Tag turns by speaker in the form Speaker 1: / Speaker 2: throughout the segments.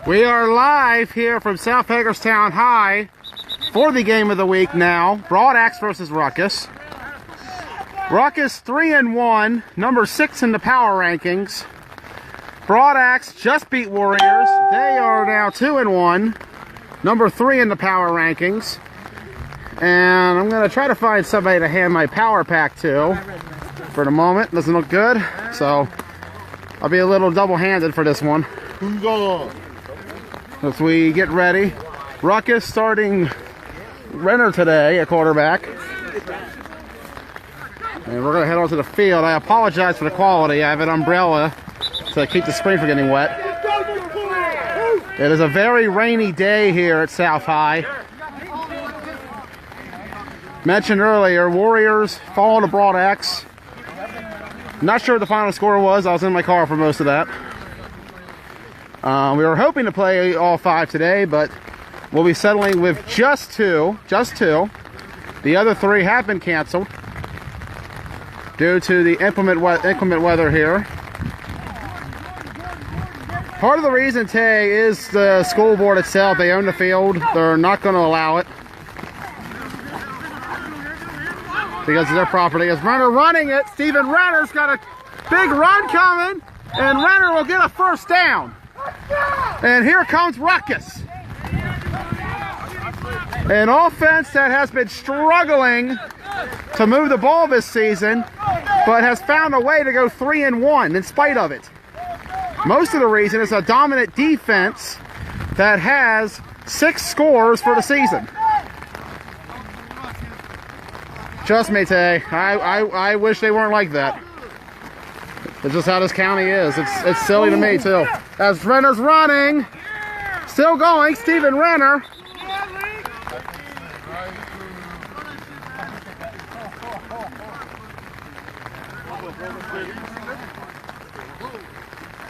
Speaker 1: We are live here from South Hagerstown High for the game of the week now. Broadaxe versus Ruckus. Ruckus 3-1, number 6 in the power rankings. Broadaxe just beat Warriors. They are now 2-1, number 3 in the power rankings. And I'm going to try to find somebody to hand my power pack to for the moment. Doesn't look good, so I'll be a little double-handed for this one. As we get ready, Ruckus starting Renner today at quarterback. And we're going to head on to the field. I apologize for the quality. I have an umbrella to keep the screen from getting wet. It is a very rainy day here at South High. Mentioned earlier, Warriors fall to Broadaxe. Not sure what the final score was. I was in my car for most of that. We were hoping to play all 5 today, but we'll be settling with just two. The other 3 have been canceled due to the inclement weather here. Part of the reason today is the school board itself. They own the field. They're not going to allow it because of their property. As Renner running it, Steven Renner's got a big run coming, and Renner will get a first down. And here comes Ruckus. An offense that has been struggling to move the ball this season, but has found a way to go 3-1 in spite of it. Most of the reason is a dominant defense that has 6 scores for the season. Trust me, Tay, I wish they weren't like that. It's just how this county is. It's silly to me, too. As Renner's running, still going, Steven Renner.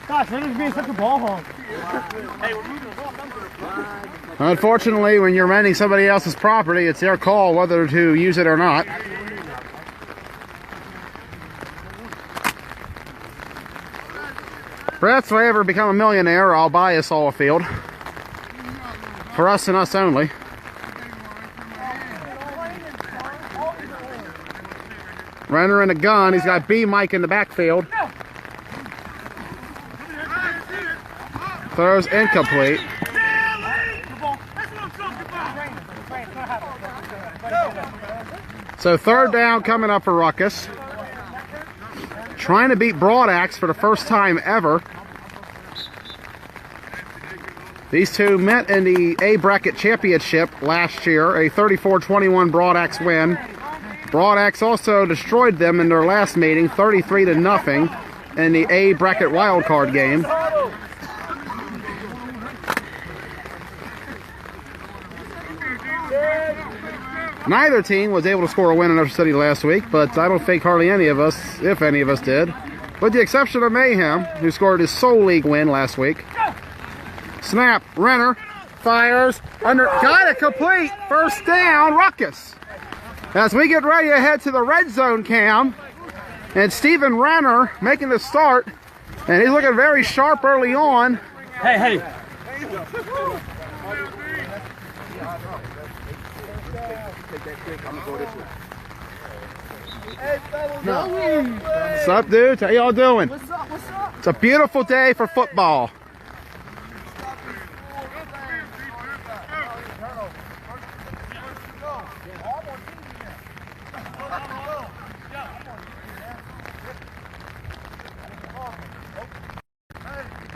Speaker 2: Gosh, Renner's being such a ball hog.
Speaker 1: Unfortunately, when you're renting somebody else's property, it's their call whether to use it or not. Perhaps if I ever become a millionaire, I'll buy us all a field. For us and us only. Renner in a gun. He's got B Mike in the backfield. Throws incomplete. So 3rd down coming up for Ruckus. Trying to beat Broadaxe for the first time ever. These two met in the A bracket championship last year, a 34-21 Broadaxe win. Broadaxe also destroyed them in their last meeting, 33-0 in the A bracket wildcard game. Neither team was able to score a win in our city last week, but I don't think hardly any of us, if any of us did, with the exception of Mayhem, who scored his sole league win last week. Snap, Renner fires, got it complete, first down, Ruckus. As we get ready to head to the red zone cam, and Steven Renner making the start, and he's looking very sharp early on.
Speaker 2: Hey.
Speaker 1: What's up, dudes? How y'all doing?
Speaker 2: What's up?
Speaker 1: It's a beautiful day for football.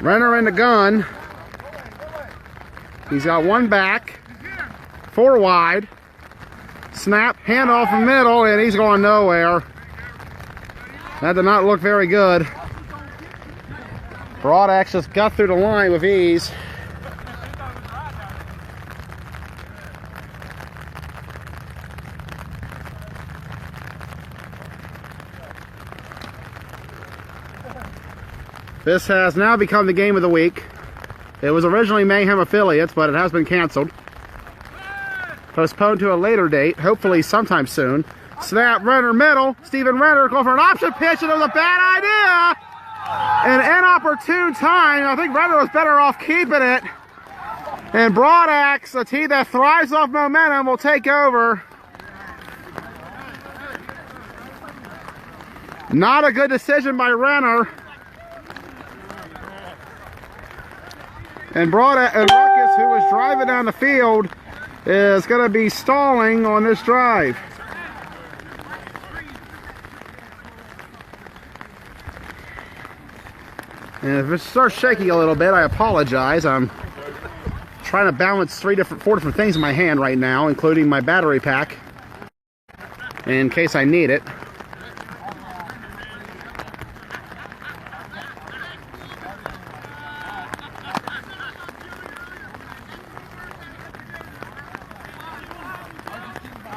Speaker 1: Renner in the gun. He's got 1 back, 4 wide. Snap, handoff in the middle, and he's going nowhere. That did not look very good. Broadaxe just got through the line with ease. This has now become the game of the week. It was originally Mayhem affiliates, but it has been canceled. Postponed to a later date, hopefully sometime soon. Snap, Renner middle. Steven Renner going for an option pitch, and it was a bad idea. An inopportune time. I think Renner was better off keeping it. And Broadax, a team that thrives off momentum, will take over. Not a good decision by Renner. And Ruckus, who was driving down the field, is going to be stalling on this drive. And if it starts shaking a little bit, I apologize. I'm trying to balance four different things in my hand right now, including my battery pack, in case I need it.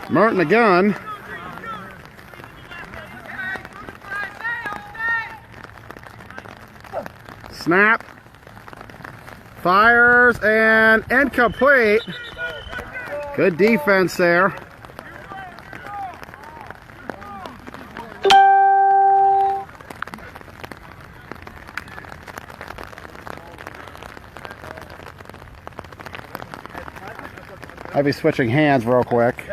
Speaker 1: Merton the gun. Snap. Fires and incomplete. Good defense there. I'll be switching hands real quick.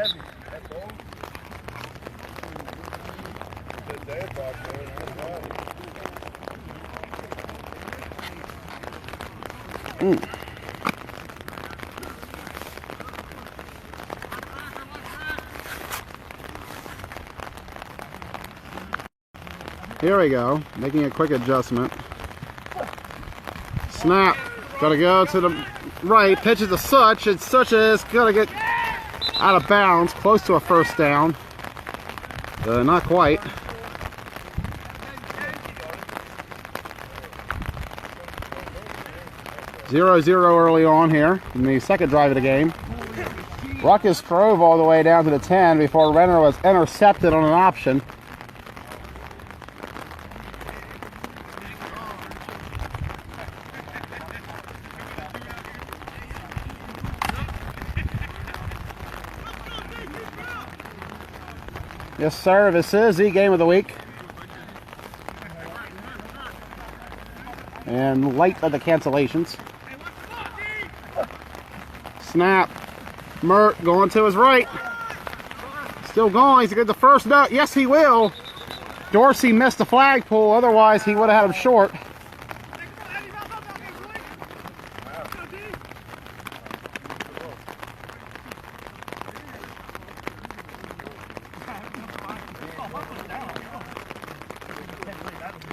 Speaker 1: Here we go, making a quick adjustment. Snap, gotta go to the right, pitches to Such, and Such is gonna get out of bounds, close to a first down. Not quite. Zero early on here in the second drive of the game. Ruckus drove all the way down to the 10 before Renner was intercepted on an option. Yes, sir, this is the game of the week. And light of the cancellations. Snap. Mert going to his right. Still going. He's going to get the first note. Yes, he will. Dorsey missed the flagpole. Otherwise, he would have had him short.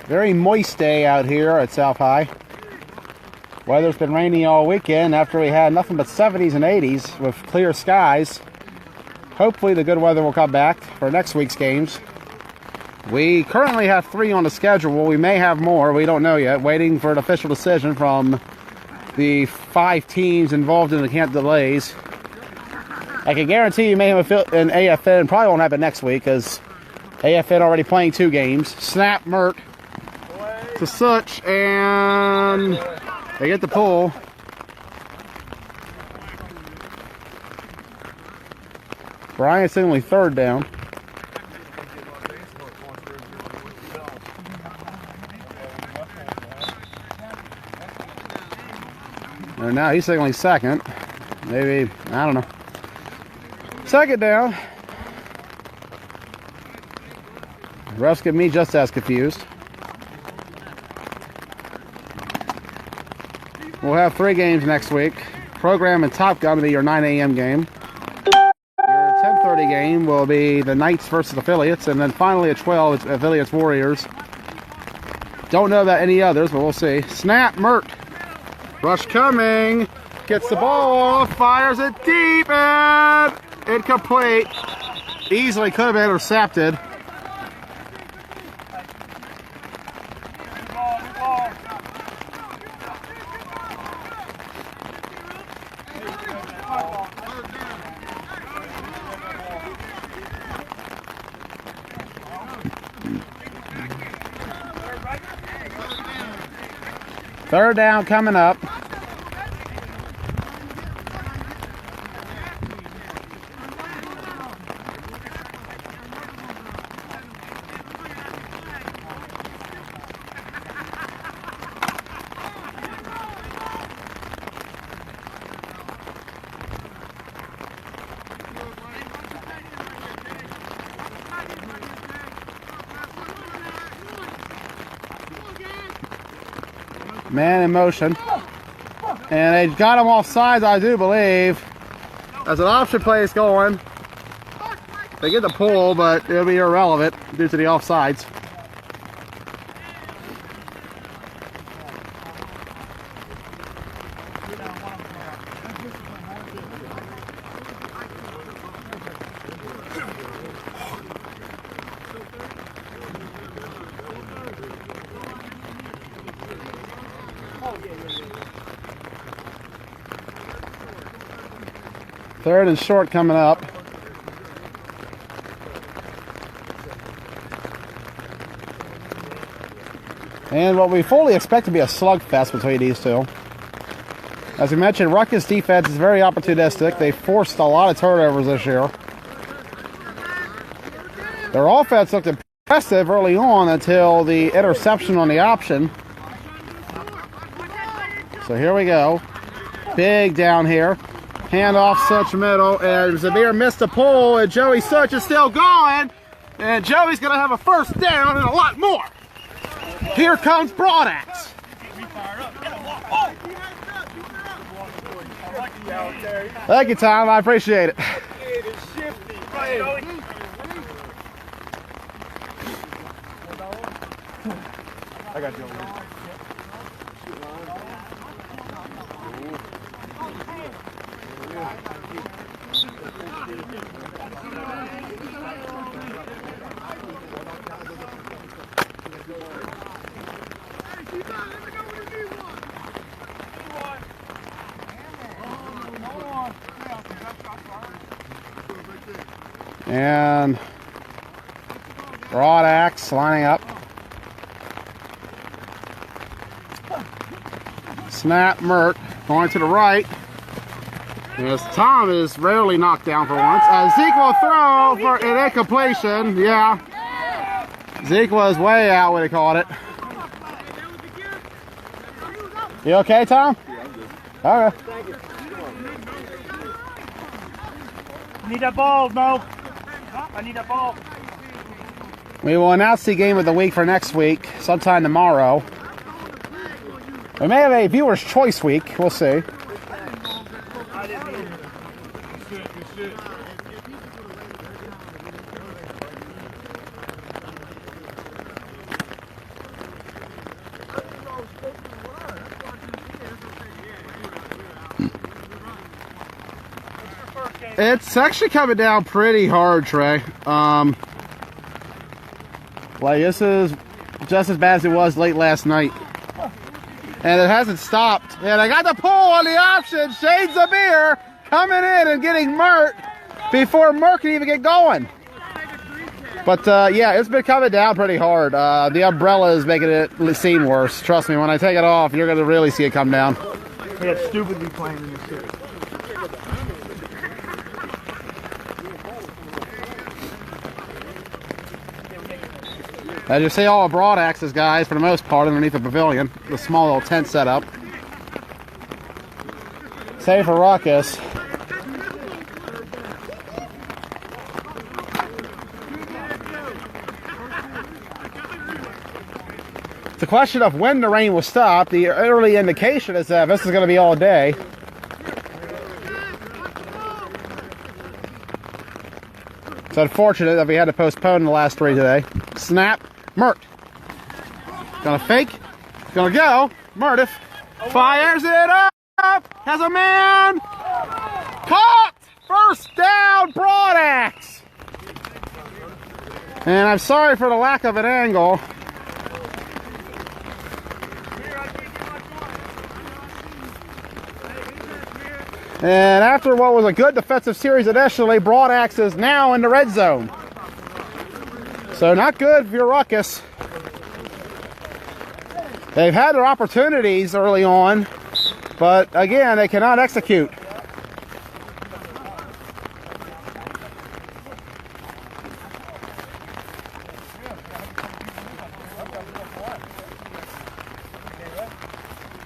Speaker 1: Very moist day out here at South High. Weather's been rainy all weekend after we had nothing but 70s and 80s with clear skies. Hopefully the good weather will come back for next week's games. We currently have 3 on the schedule. We may have more. We don't know yet. Waiting for an official decision from the 5 teams involved in the camp delays. I can guarantee you may have an AFN. Probably won't happen next week because AFN already playing 2 games. Snap, Mert to Such, and they get the pull. Bryant's only 3rd down. And now he's only 2nd. Maybe, I don't know. 2nd down. Refs get me just as confused. We'll have 3 games next week. Program and Top Gun will be your 9 a.m. game. Your 10:30 game will be the Knights versus Affiliates, and then finally at 12 it's Affiliates Warriors. Don't know about any others, but we'll see. Snap, Mert. Rush coming. Gets the ball off, fires it deep, and incomplete. Easily could have been intercepted. Third down coming up. Man in motion. And they got him off sides, I do believe. As an option play is going. They get the pull, but it'll be irrelevant due to the offsides. Third and short coming up. And what we fully expect to be a slugfest between these two. As we mentioned, Ruckus defense is very opportunistic. They forced a lot of turnovers this year. Their offense looked impressive early on until the interception on the option. So here we go. Big down here. Handoff, Such middle, and Zamir missed a pull, and Joey Such is still going, and Joey's going to have a first down and a lot more. Here comes Broadax. Thank you, Tom. I appreciate it.
Speaker 2: I got you.
Speaker 1: And Broadax lining up. Snap, Mert going to the right. Yes, Tom is rarely knocked down for once. Zeke will throw for an incompletion. Yeah. Zeke was way out when he caught it. You okay, Tom?
Speaker 2: Yeah, I'm good.
Speaker 1: All right.
Speaker 2: Thank you. Need that ball, Mo. I need that ball.
Speaker 1: We will announce the game of the week for next week, sometime tomorrow. We may have a viewer's choice week. We'll see. It's actually coming down pretty hard, Trey. Like, this is just as bad as it was late last night. And it hasn't stopped. And I got the pull on the option. Shane Zamir coming in and getting Mert before Mert can even get going. But, yeah, it's been coming down pretty hard. The umbrella is making it seem worse. Trust me, when I take it off, you're going to really see it come down.
Speaker 2: We had stupidly playing in this city.
Speaker 1: As you see, all the Broadaxes guys, for the most part, underneath the pavilion, the small little tent setup. Save for Ruckus. It's a question of when the rain will stop. The early indication is that this is going to be all day. It's unfortunate that we had to postpone the last three today. Snap. Mert. Gonna fake. Gonna go. Mert fires it up. Has a man. Caught. First down, Broadax. And I'm sorry for the lack of an angle. And after what was a good defensive series initially, Broadax is now in the red zone. So not good for your Ruckus. They've had their opportunities early on, but again, they cannot execute.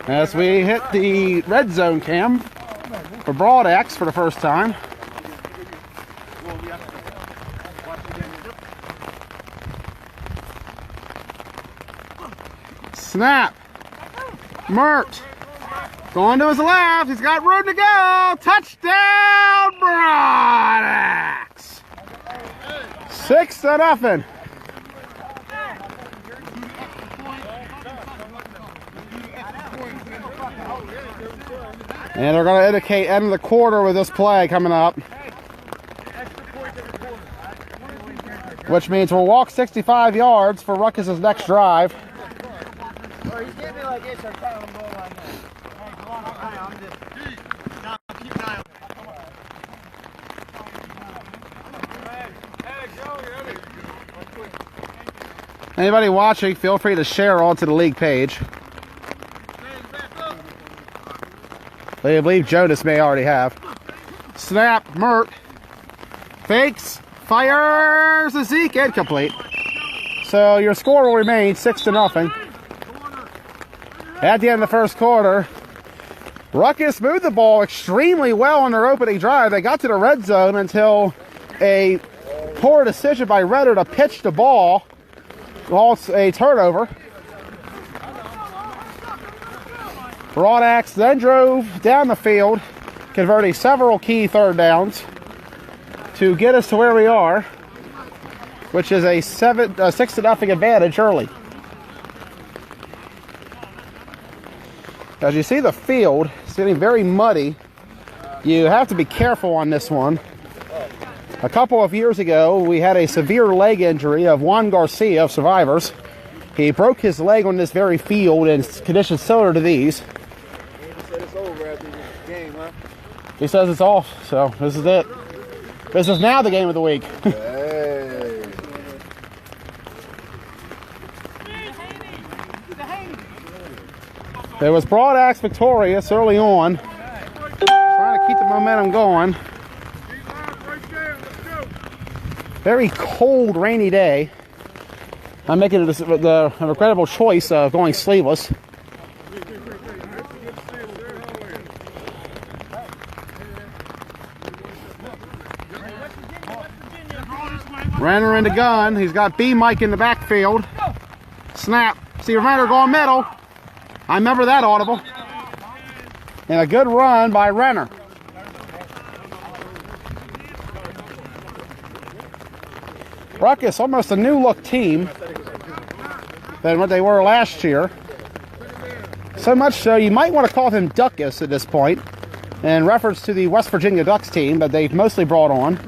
Speaker 1: As we hit the red zone cam for Broadax for the first time. Snap. Mert. Going to his left. He's got room to go. Touchdown, Broadax. 6-0. And they're going to indicate end of the quarter with this play coming up. Which means we'll walk 65 yards for Ruckus' next drive. Anybody watching, feel free to share onto the league page. I believe Jonas may already have. Snap, Mert. Fakes, fires, a Zeke, incomplete. So your score will remain 6-0. At the end of the first quarter, Ruckus moved the ball extremely well on their opening drive. They got to the red zone until a poor decision by Redder to pitch the ball. Lost a turnover. Broadax then drove down the field, converting several key third downs to get us to where we are, which is a 6-0 advantage early. As you see the field, it's getting very muddy. You have to be careful on this one. A couple of years ago, we had a severe leg injury of Juan Garcia of Survivors. He broke his leg on this very field in conditions similar to these.
Speaker 3: He said it's over after the game, huh?
Speaker 1: He says it's off, so this is it. This is now the game of the week.
Speaker 3: Hey.
Speaker 1: It was Broadax victorious early on. Trying to keep the momentum going. Very cold, rainy day. I'm making the regrettable choice of going sleeveless. Renner in the gun. He's got B Mike in the backfield. Snap. Steve Renner going middle. I remember that audible. And a good run by Renner. Ruckus, almost a new look team than what they were last year. So much so you might want to call him Duckus at this point, in reference to the West Virginia Ducks team that they've mostly brought on.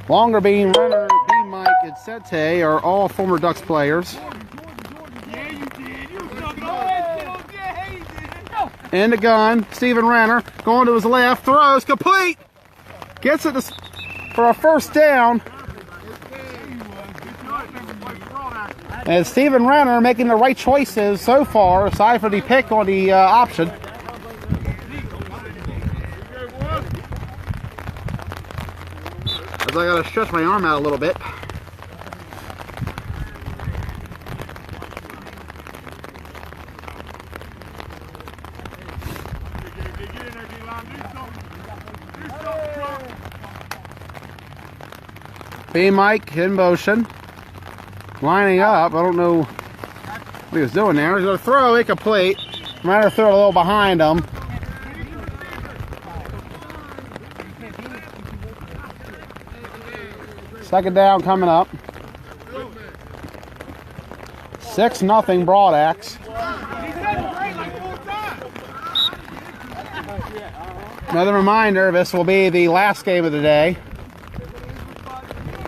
Speaker 1: Longer Bean, Renner, B Mike, and Sete are all former Ducks players. In the gun, Steven Renner going to his left, throws complete, gets it for a first down. And Steven Renner making the right choices so far, aside from the pick on the option. As I gotta stretch my arm out a little bit. B Mike in motion. Lining up. I don't know what he was doing there. He's going to throw incomplete. Might have thrown a little behind him. Second down coming up. 6-0 Broadax. Another reminder, this will be the last game of the day.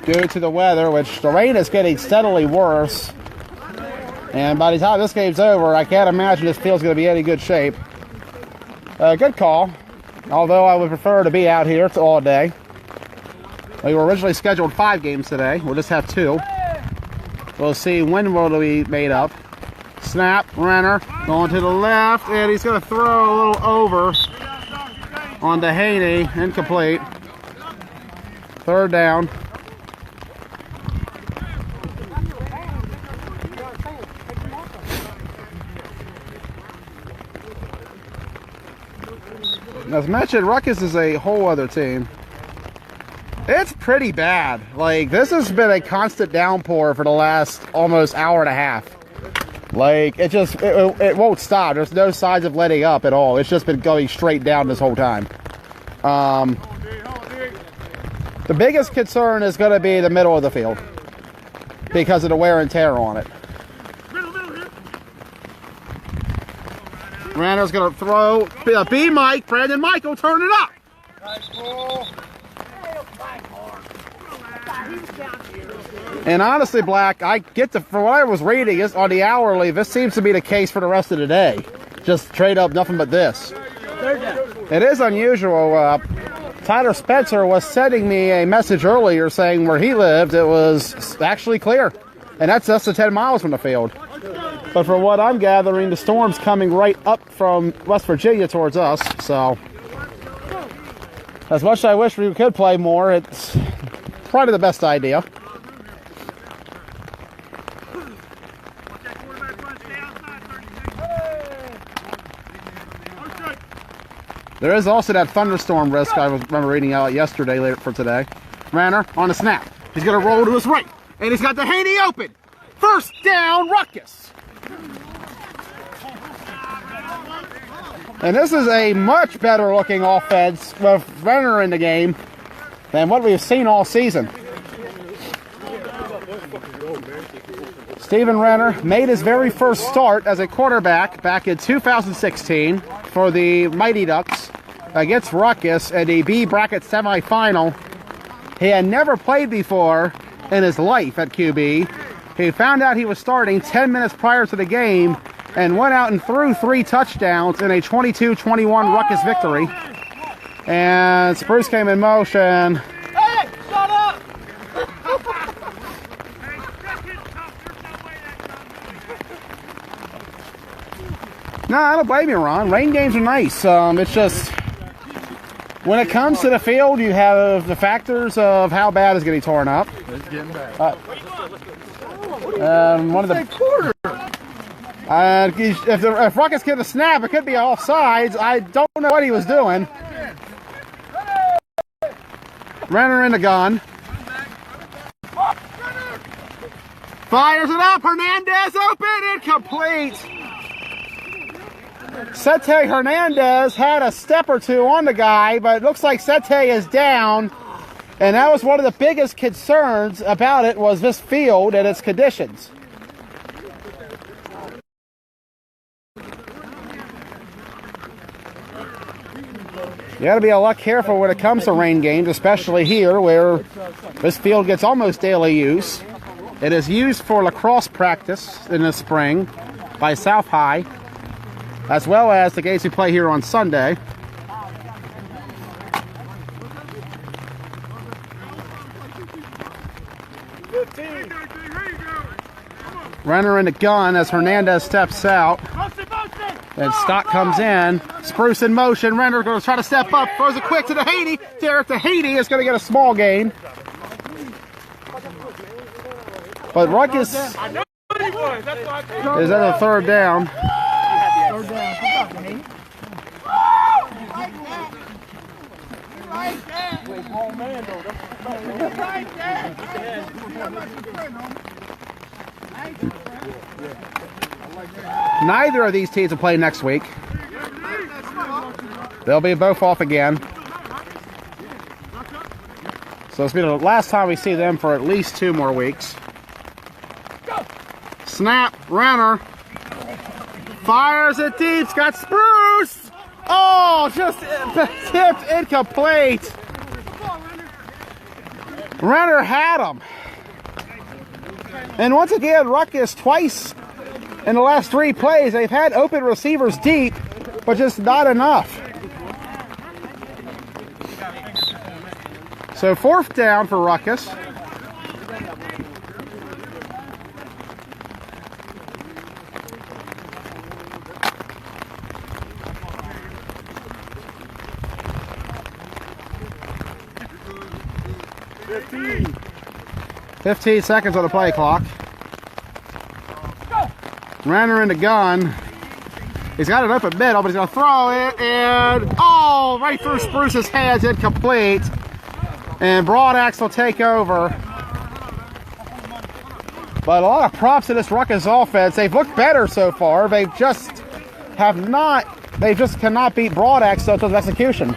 Speaker 1: Due to the weather, which the rain is getting steadily worse. And by the time this game's over, I can't imagine this field's going to be in any good shape. Good call. Although I would prefer to be out here all day. We were originally scheduled 5 games today. We'll just have 2. We'll see when will be made up. Snap, Renner going to the left, and he's going to throw a little over on Dehaney. Incomplete. Third down. As mentioned, Ruckus is a whole other team. It's pretty bad. Like, this has been a constant downpour for the last almost hour and a half. Like, it won't stop. There's no signs of letting up at all. It's just been going straight down this whole time. The biggest concern is going to be the middle of the field because of the wear and tear on it. Rando's going to throw B Mike. Brandon Michael, turn it up. And honestly, Black, I get for what I was reading on the hourly, this seems to be the case for the rest of the day. Just trade up, nothing but this. It is unusual. Tyler Spencer was sending me a message earlier saying where he lived, it was actually clear. And that's less than 10 miles from the field. But from what I'm gathering, the storm's coming right up from West Virginia towards us. So, as much as I wish we could play more, it's probably the best idea. There is also that thunderstorm risk I remember reading out yesterday later for today. Ranner on the snap. He's going to roll to his right. And he's got the Haney open. First down, Ruckus. And this is a much better looking offense with Renner in the game than what we've seen all season. Steven Renner made his very first start as a quarterback back in 2016 for the Mighty Ducks against Ruckus in the B bracket semifinal. He had never played before in his life at QB. He found out he was starting 10 minutes prior to the game and went out and threw 3 touchdowns in a 22-21 Ruckus victory. And Spruce came in motion.
Speaker 2: Hey, shut up!
Speaker 1: No, I don't blame you, Ron. Rain games are nice. It's just, when it comes to the field, you have the factors of how bad it's getting torn up.
Speaker 3: It's getting bad.
Speaker 1: One of the if Ruckus get a snap, it could be offsides. I don't know what he was doing. Renner in the gun. Fires it up. Hernandez open. Incomplete. Sete Hernandez had a step or two on the guy, but it looks like Sete is down. And that was one of the biggest concerns about it, was this field and its conditions. You got to be a lot careful when it comes to rain games, especially here where this field gets almost daily use. It is used for lacrosse practice in the spring by South High, as well as the games we play here on Sunday. Renner in the gun as Hernandez steps out. And Scott comes in. Spruce in motion. Renner going to try to step up. Throws it quick to the Haney. Derek to Haney is going to get a small gain. But Ruckus is at a third down. Neither of these teams will play next week. They'll be both off again. So it's been the last time we see them for at least 2 more weeks. Snap, Renner. Fires it deep, got Spruce. Oh, just tipped incomplete. Renner had him. And once again, Ruckus twice in the last 3 plays, they've had open receivers deep, but just not enough. So 4th down for Ruckus.
Speaker 3: $15.
Speaker 1: 15 seconds on the play clock. Renner in the gun. He's got it open middle, but he's going to throw it, and oh, right through Spruce's hands, incomplete. And Broadax will take over. But a lot of props to this Ruckus offense. They've looked better so far. They just have not. They just cannot beat Broad Axe to execution.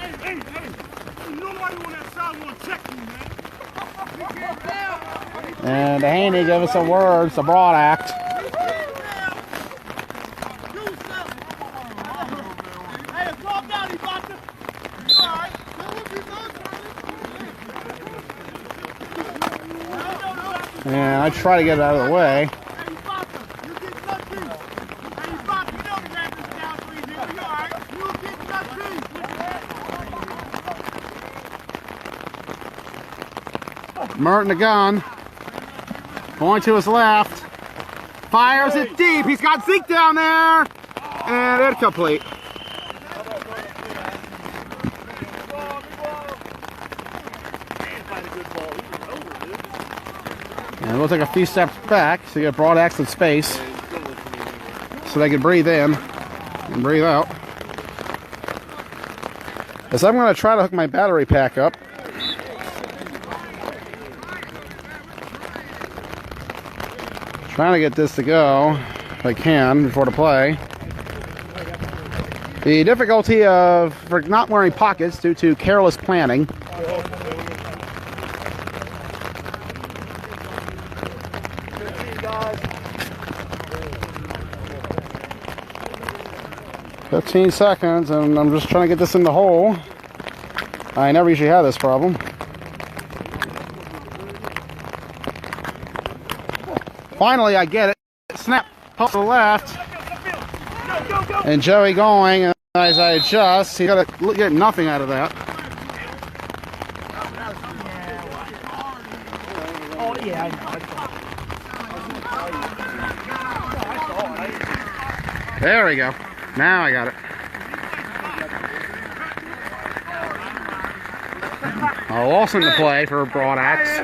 Speaker 1: And Haney gave us some words to Broad Axe. And I try to get it out of the way. Merton the gun. Going to his left. Fires it deep. He's got Zeke down there. And incomplete. And we'll take a few steps back so you get Broad Axe in space. So they can breathe in and breathe out. As I'm going to try to hook my battery pack up. Trying to get this to go if I can before the play. The difficulty for not wearing pockets due to careless planning. "15 seconds, and I'm just trying to get this in the hole. I never usually have this problem. Finally, I get it. Snap to the left. And Joey going. And as I adjust, he's got to get nothing out of that.
Speaker 2: Oh, yeah, I know.
Speaker 1: There we go. Now I got it. A loss in the play for Broad Axe.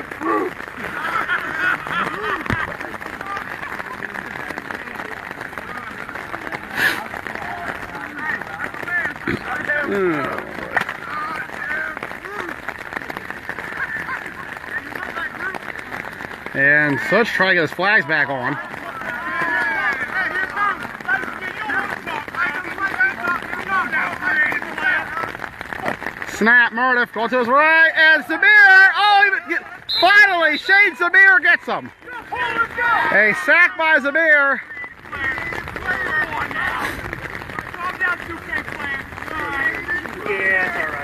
Speaker 1: And so let's try to get his flags back on. Snap, Murdiff, go to his right, and Samir, finally, Shane Samir gets him. A sack by Samir.
Speaker 2: Yeah, it's all right.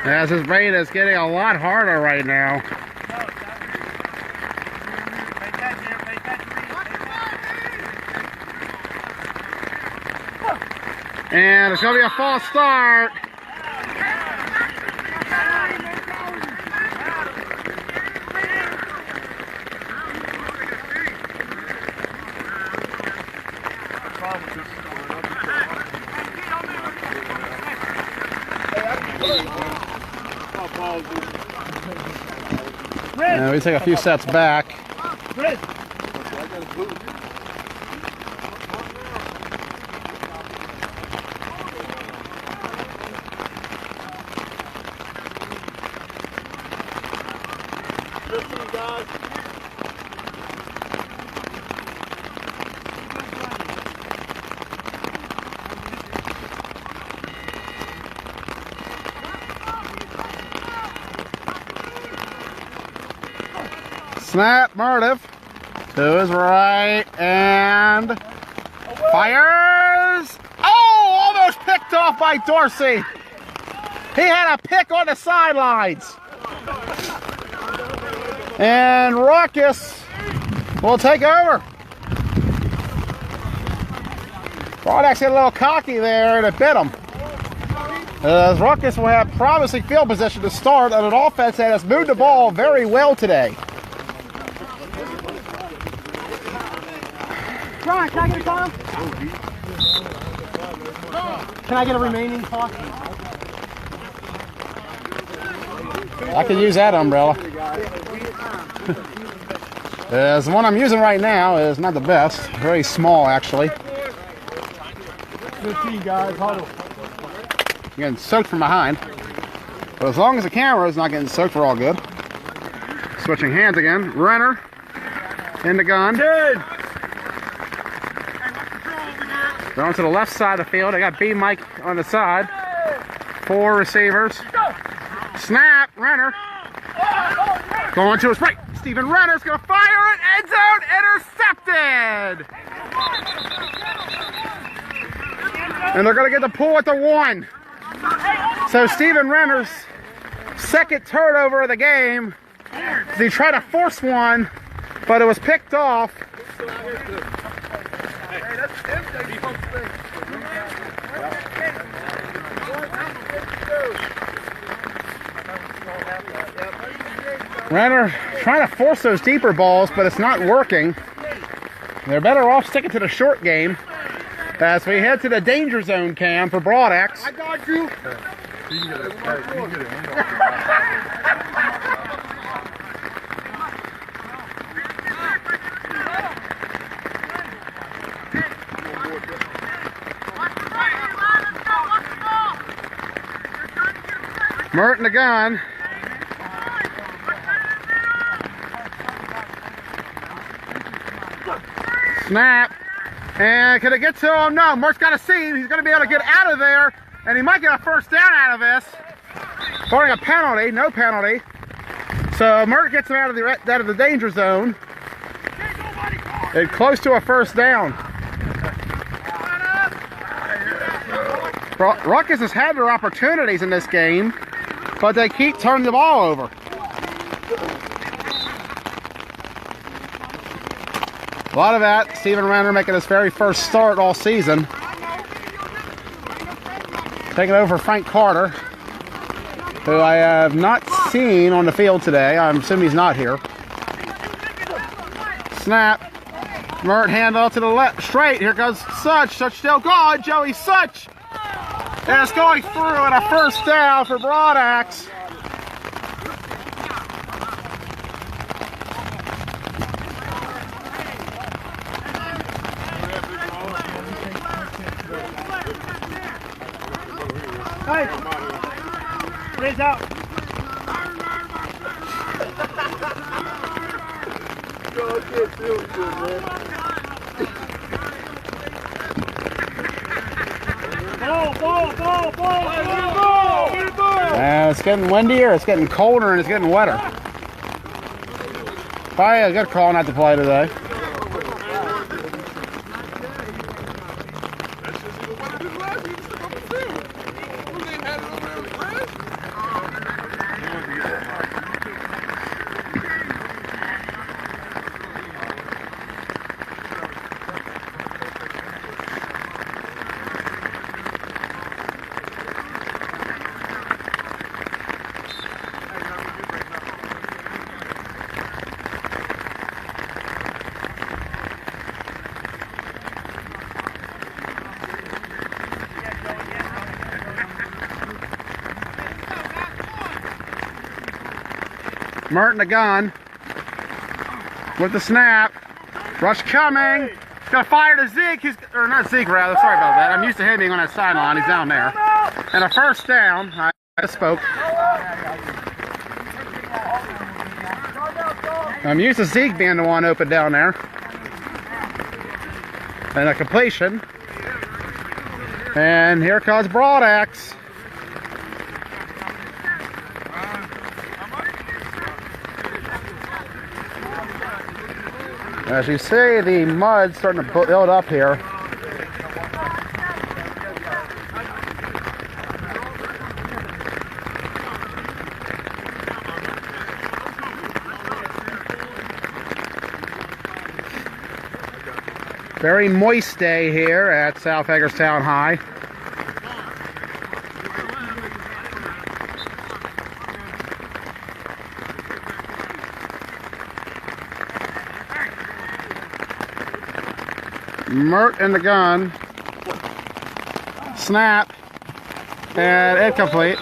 Speaker 1: As his rain is getting a lot harder right now. And it's going to be a false start. And we take a few sets back. Snap, Murdiff to his right and fires. Oh, almost picked off by Dorsey. He had a pick on the sidelines. And Ruckus will take over. Broad Axe got a little cocky there and it bit him. As Ruckus will have promising field position to start on an offense that has moved the ball very well today.
Speaker 2: John, can I get a time? Can I get a remaining clock?
Speaker 1: I could use that umbrella. The one I'm using right now is not the best. Very small, actually.
Speaker 2: 15 guys, huddle.
Speaker 1: Getting soaked from behind. But as long as the camera is not getting soaked, we're all good. Switching hands again. Renner in the gun.
Speaker 2: 10.
Speaker 1: Going to the left side of the field. I got B Mike on the side. 4 receivers. Snap. Renner. Going to his right. Steven Renner's going to fire it. End zone. Intercepted. And they're going to get the pull at the 1. So Steven Renner's second turnover of the game. He tried to force one, but it was picked off. Renner trying to force those deeper balls, but it's not working. They're better off sticking to the short game as we head to the danger zone cam for Broadax.
Speaker 3: I got you.
Speaker 1: Mert in the gun. Snap. And can it get to him? No, Mert's got a seam. He's going to be able to get out of there, and he might get a first down out of this. Barring a penalty, no penalty. So Mert gets him out of the danger zone. And close to a first down. Ruckus has had their opportunities in this game, but they keep turning the ball over. A lot of that, Steven Renner making his very first start all season. Taking over Frank Carter, who I have not seen on the field today. I'm assuming he's not here. Snap. Mert handoff to the left, straight. Here goes Such. Such still going. Joey Such. And it's going through and a first down for Broadax.
Speaker 2: Hey, raise out.
Speaker 1: It's getting windier, it's getting colder, and it's getting wetter. Probably a good call not to play today. Mert in the gun with the snap. Rush coming. He's going to fire to Zeke. Or not Zeke, rather. Sorry about that. I'm used to him being on that sideline. He's down there. And a first down. I spoke. I'm used to Zeke being the one open down there. And a completion. And here comes Broadax. As you see, the mud's starting to build up here. Very moist day here at South Hagerstown High. Mert in the gun. Snap. And incomplete.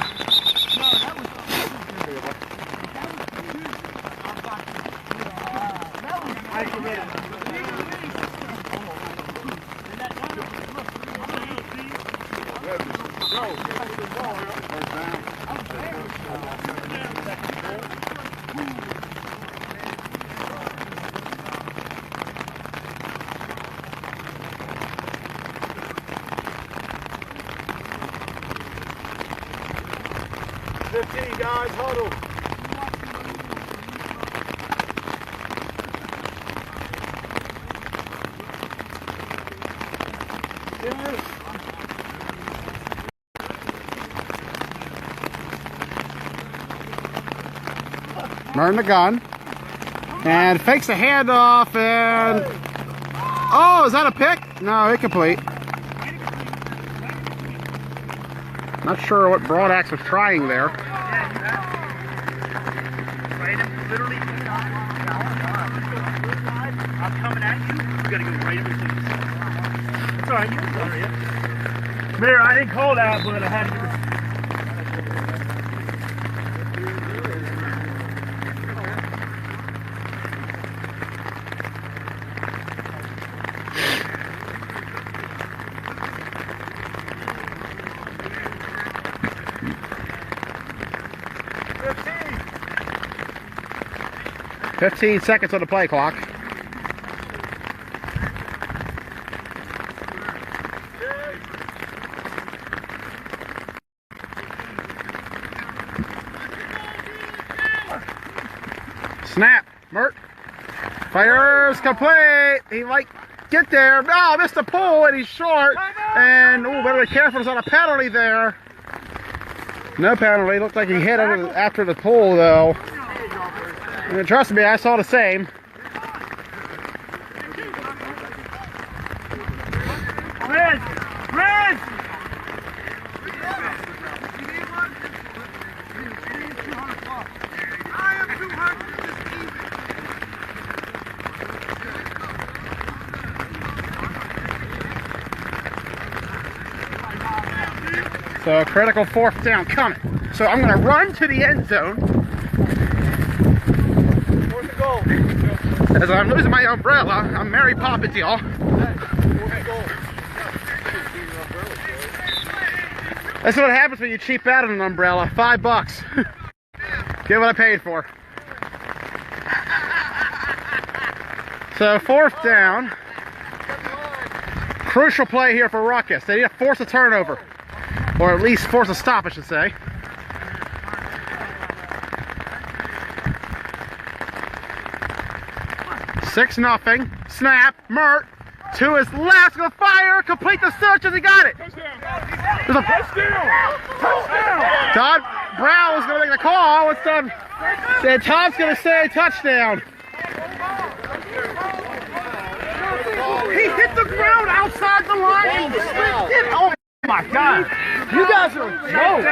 Speaker 3: Guys, huddle.
Speaker 1: Mert in the gun. And fakes a handoff and... Oh, is that a pick? No, incomplete. Not sure what Broadaxe was trying there.
Speaker 2: Literally, I'm coming at you. You gotta go right in between. That's alright, you're sorry. Mayor, I didn't call that, but I had to do it.
Speaker 1: 15 seconds on the play clock. Snap. Mert. Fires complete. He might get there. No, missed the pull and he's short. And, oh, better be careful. There's not a penalty there. No penalty. Looked like he hit it after the pull, though. And trust me, I saw the same.
Speaker 2: Red!
Speaker 1: So a critical fourth down coming. So I'm going to run to the end zone. As I'm losing my umbrella, I'm Mary Poppins, y'all. That's what happens when you cheap out on an umbrella. $5. Get what I paid for. So fourth down. Crucial play here for Ruckus. They need to force a turnover. Or at least force a stop, I should say. Six nothing. Snap. Mert to his left. Gonna fire. Complete the search as he got it. There's a touchdown. Todd Brown was gonna make the call. What's done? And Tom's gonna say touchdown. He hit the ground outside the line and slipped in. Oh my God! You guys are a joke.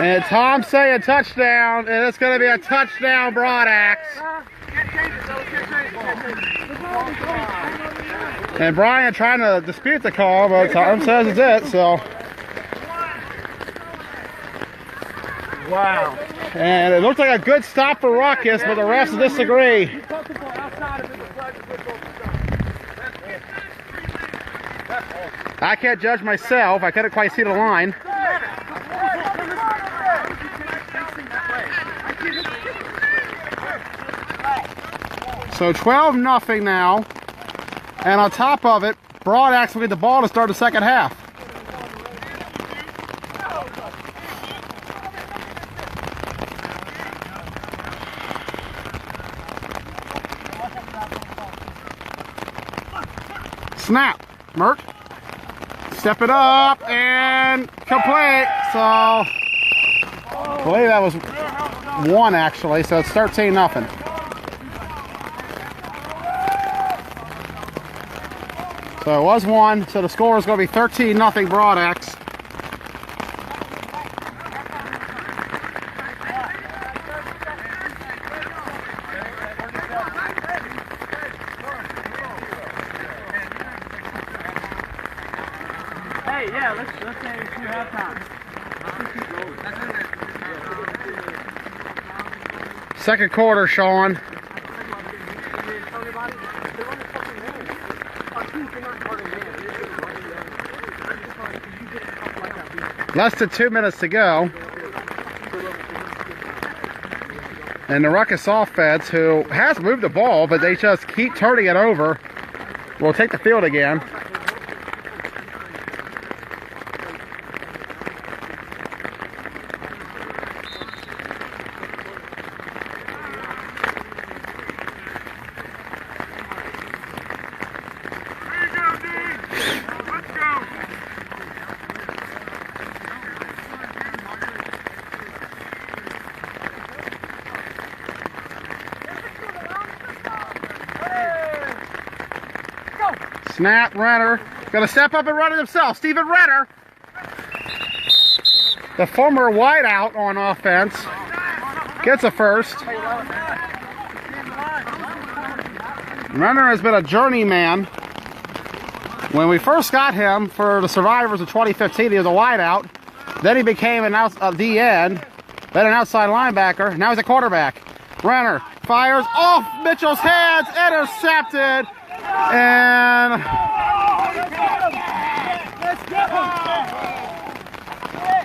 Speaker 1: And Tom's saying touchdown, and it's gonna be a touchdown, Broadaxe. And Brian trying to dispute the call, but Tom says it's it, so.
Speaker 2: Wow.
Speaker 1: And it looks like a good stop for Ruckus, but the refs disagree. I can't judge myself. I couldn't quite see the line. So 12-0 now. And on top of it, Broadaxe will get the ball to start the second half. Snap. Mert. Step it up and complete. So I believe that was one actually. So it's 13-0. So it was one. So the score is going to be 13-0 Broadaxe.
Speaker 2: Hey, yeah, let's say it's 2 halftime.
Speaker 1: Second quarter, Sean. Less than 2 minutes to go. And the Ruckus offense, who has moved the ball, but they just keep turning it over, will take the field again. Snap, Renner. Gonna step up and run it himself. Steven Renner. The former wideout on offense. Gets a first. Renner has been a journeyman. When we first got him for the Survivors of 2015, he was a wideout. Then he became an DN. Then an outside linebacker. Now he's a quarterback. Renner fires off Mitchell's hands. Intercepted.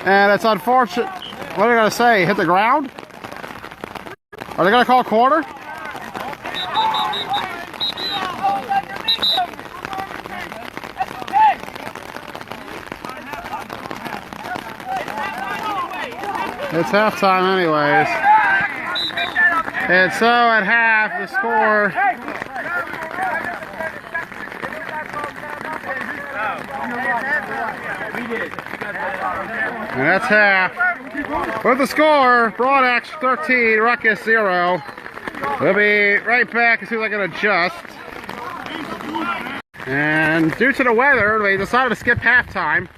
Speaker 1: And it's unfortunate. What are they going to say? Hit the ground? Are they going to call quarter? It's halftime anyways. And so at half, the score... And that's half. With the score, Broadax 13, Ruckus 0. We'll be right back as soon as I can adjust. And due to the weather, they decided to skip halftime.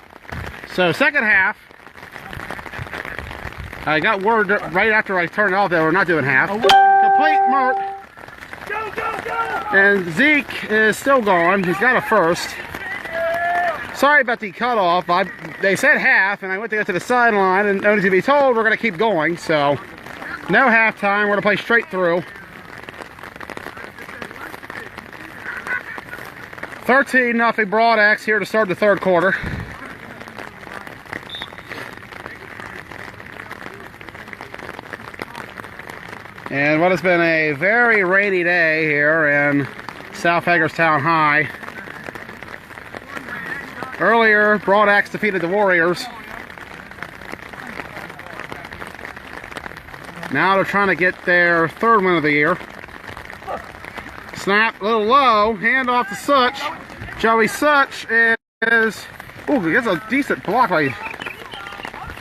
Speaker 1: So second half, I got word right after I turned it off that we're not doing half. Complete Mert. And Zeke is still going. He's got a first. Sorry about the cutoff. They said half, and I went to get to the sideline, and only to be told we're going to keep going. So, no halftime. We're going to play straight through. 13-0 Broadax here to start the third quarter. And what has been a very rainy day here in South Hagerstown High. Earlier, Broadax defeated the Warriors. Now they're trying to get their third win of the year. Snap, a little low, hand off to Such. Joey Such is, ooh, gets a decent block by,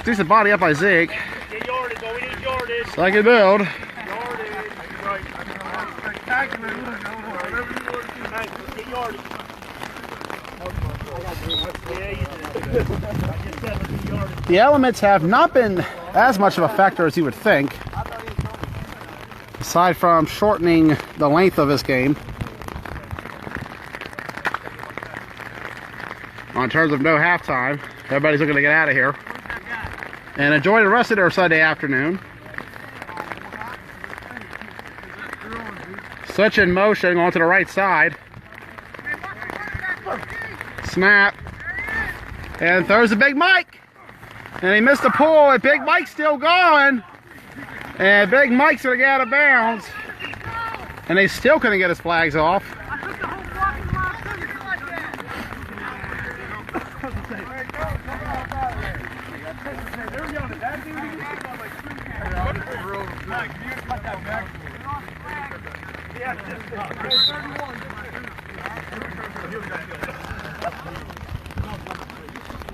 Speaker 1: decent body up by Zeke.
Speaker 2: Get yardage, we need yardage.
Speaker 1: Second build.
Speaker 2: Yardage, right. Spectacular, whatever you want to do. Nice, let's get yardage.
Speaker 1: The elements have not been as much of a factor as you would think, aside from shortening the length of this game. In terms of no halftime, everybody's looking to get out of here and enjoy the rest of their Sunday afternoon. Such in motion, going to the right side. Snap. And throws to Big Mike. And he missed the pull, and Big Mike's still going. And Big Mike's going to get out of bounds. And they still couldn't get his flags off.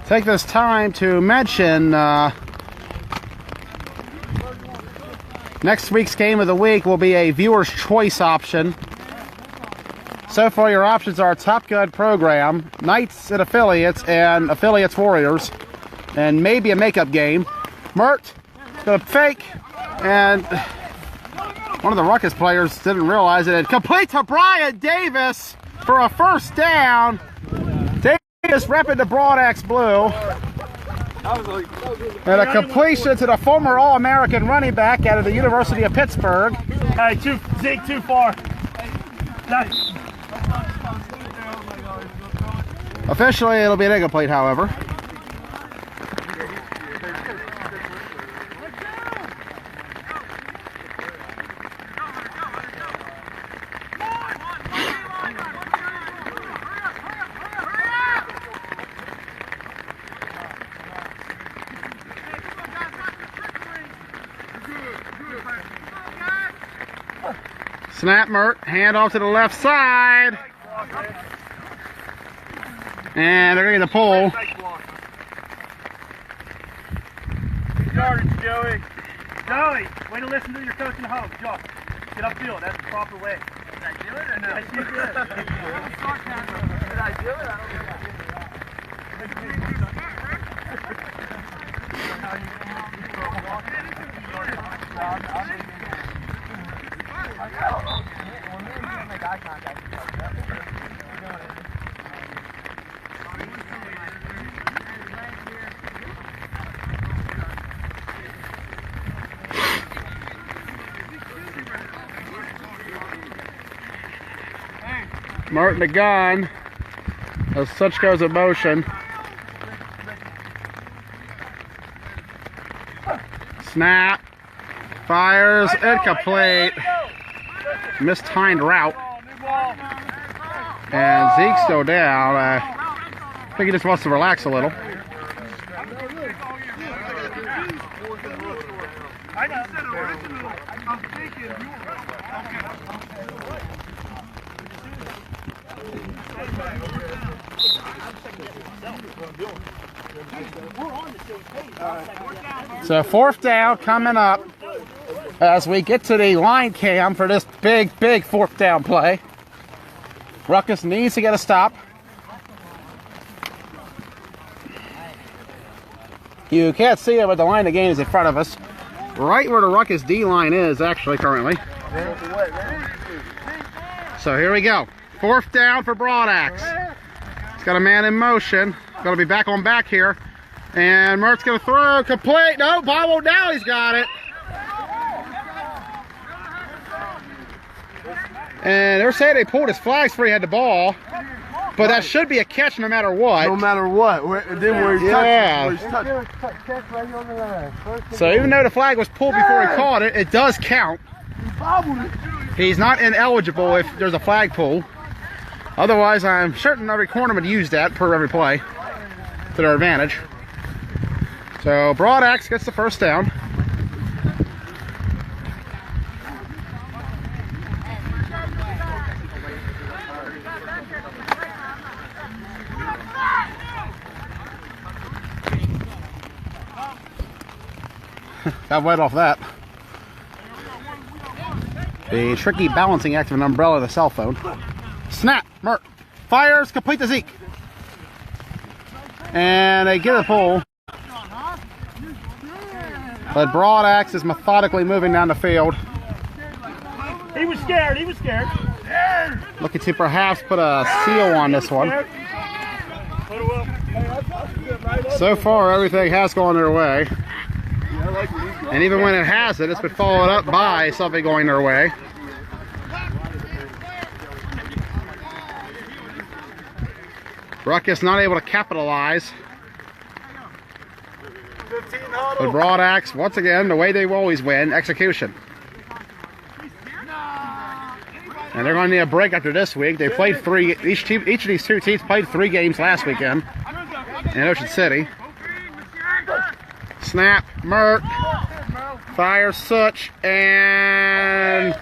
Speaker 1: Take this time to mention next week's game of the week will be a viewer's choice option. So far your options are Top Gun program, Knights and Affiliates Warriors, and maybe a makeup game. Mert gonna fake, and one of the Ruckus players didn't realize it. Complete to Brian Davis for a first down. is repping the Broadaxe Blue. And a completion to the former All-American running back out of the University of Pittsburgh.
Speaker 2: Hey, Zeke, too far.
Speaker 1: Officially, it'll be an incomplete, however. Snap, Mert, hand off to the left side. And they're going to get the pull.
Speaker 2: Yardage, Joey. Joey, way to listen to your coach in the home. Joe, get upfield. That's the proper way. Did I do it or no? Yes, you did. Did I do it?
Speaker 1: Martin the gun, as such goes in motion. Snap, fires, incomplete. Mistimed route. And Zeke's still down. I think he just wants to relax a little. So 4th down coming up as we get to the line cam for this big 4th down play. Ruckus needs to get a stop. You can't see it, but the line of game is in front of us. Right where the Ruckus D line is actually currently. So here we go. 4th down for Broadaxe. He's got a man in motion. Going to be back on back here. And Mert's going to throw complete. No, bobble down. He's got it. And they're saying they pulled his flags before he had the ball. But that should be a catch no matter what.
Speaker 3: No matter what.
Speaker 1: So even though the flag was pulled before he caught it, it does count. He's not ineligible if there's a flag pull. Otherwise, I'm certain every corner would use that per every play to their advantage. So Broadaxe gets the 1st down. Got wet off that. The tricky balancing act of an umbrella and a cell phone. Snap, Mert, fires, complete to Zeke. And they get a pull. But Broadaxe is methodically moving down the field.
Speaker 2: He was scared. He was scared.
Speaker 1: Looking to perhaps put a seal on this one. So far, everything has gone their way. And even when it hasn't, it's been followed up by something going their way. Ruckus not able to capitalize. But Broadaxe, once again, the way they always win, execution. And they're going to need a break after this week. They played 3. Each of these 2 teams played 3 games last weekend in Ocean City. Snap, Mert, fires Such, and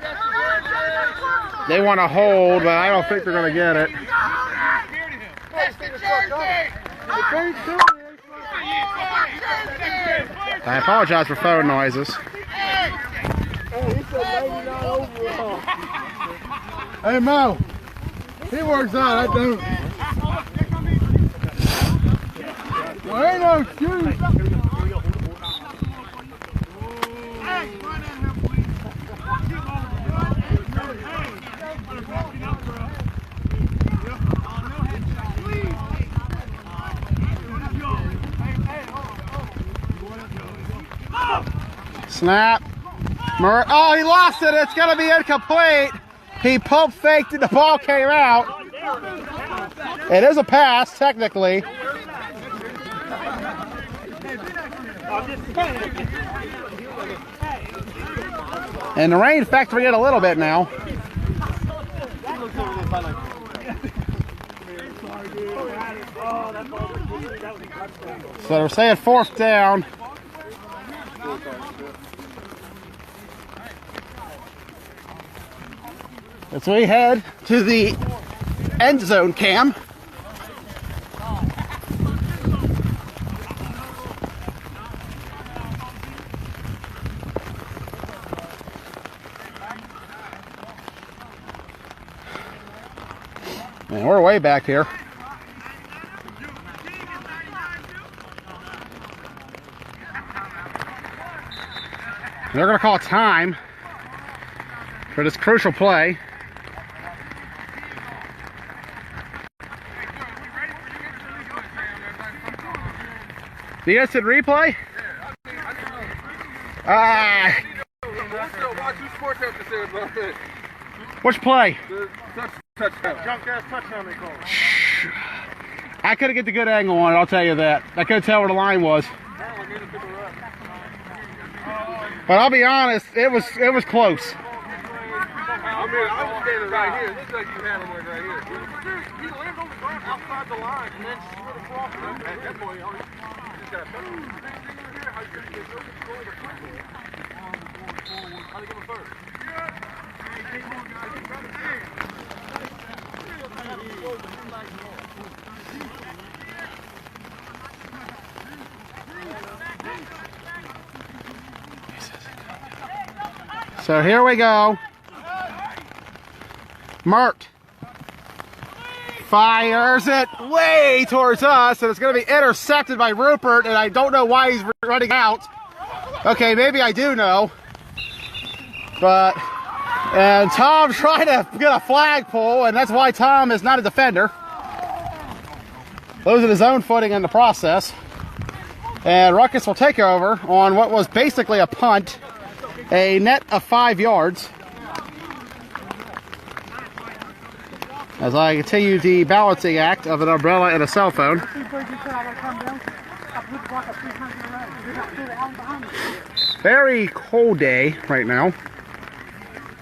Speaker 1: they want to hold, but I don't think they're going to get it. I apologize for phone noises.
Speaker 3: Hey Mo, he works out, I don't. Well, ain't no excuse.
Speaker 1: Snap. Oh, he lost it. It's going to be incomplete. He pump faked and the ball came out. It is a pass, technically. And the rain factoring in a little bit now. So they're saying 4th down. As we head to the end zone cam. Man, we're way back here. They're going to call time for this crucial play. The instant replay? Which play?
Speaker 3: Junk-ass touchdown they call it.
Speaker 1: I couldn't get the good angle on it, I'll tell you that. I couldn't tell where the line was. But I'll be honest, it was close.
Speaker 3: I mean, I was standing right here. It looks like you had him right here. He landed on the ground outside the line and then slid across. At that point, he just got a how you get no control of the football. How do you give him first?
Speaker 1: So here we go. Mert fires it way towards us, and it's going to be intercepted by Rupert, and I don't know why he's running out. Okay, maybe I do know. And Tom's trying to get a flagpole, and that's why Tom is not a defender. Losing his own footing in the process. And Ruckus will take over on what was basically a punt, a net of 5 yards. As I continue the balancing act of an umbrella and a cell phone. Very cold day right now.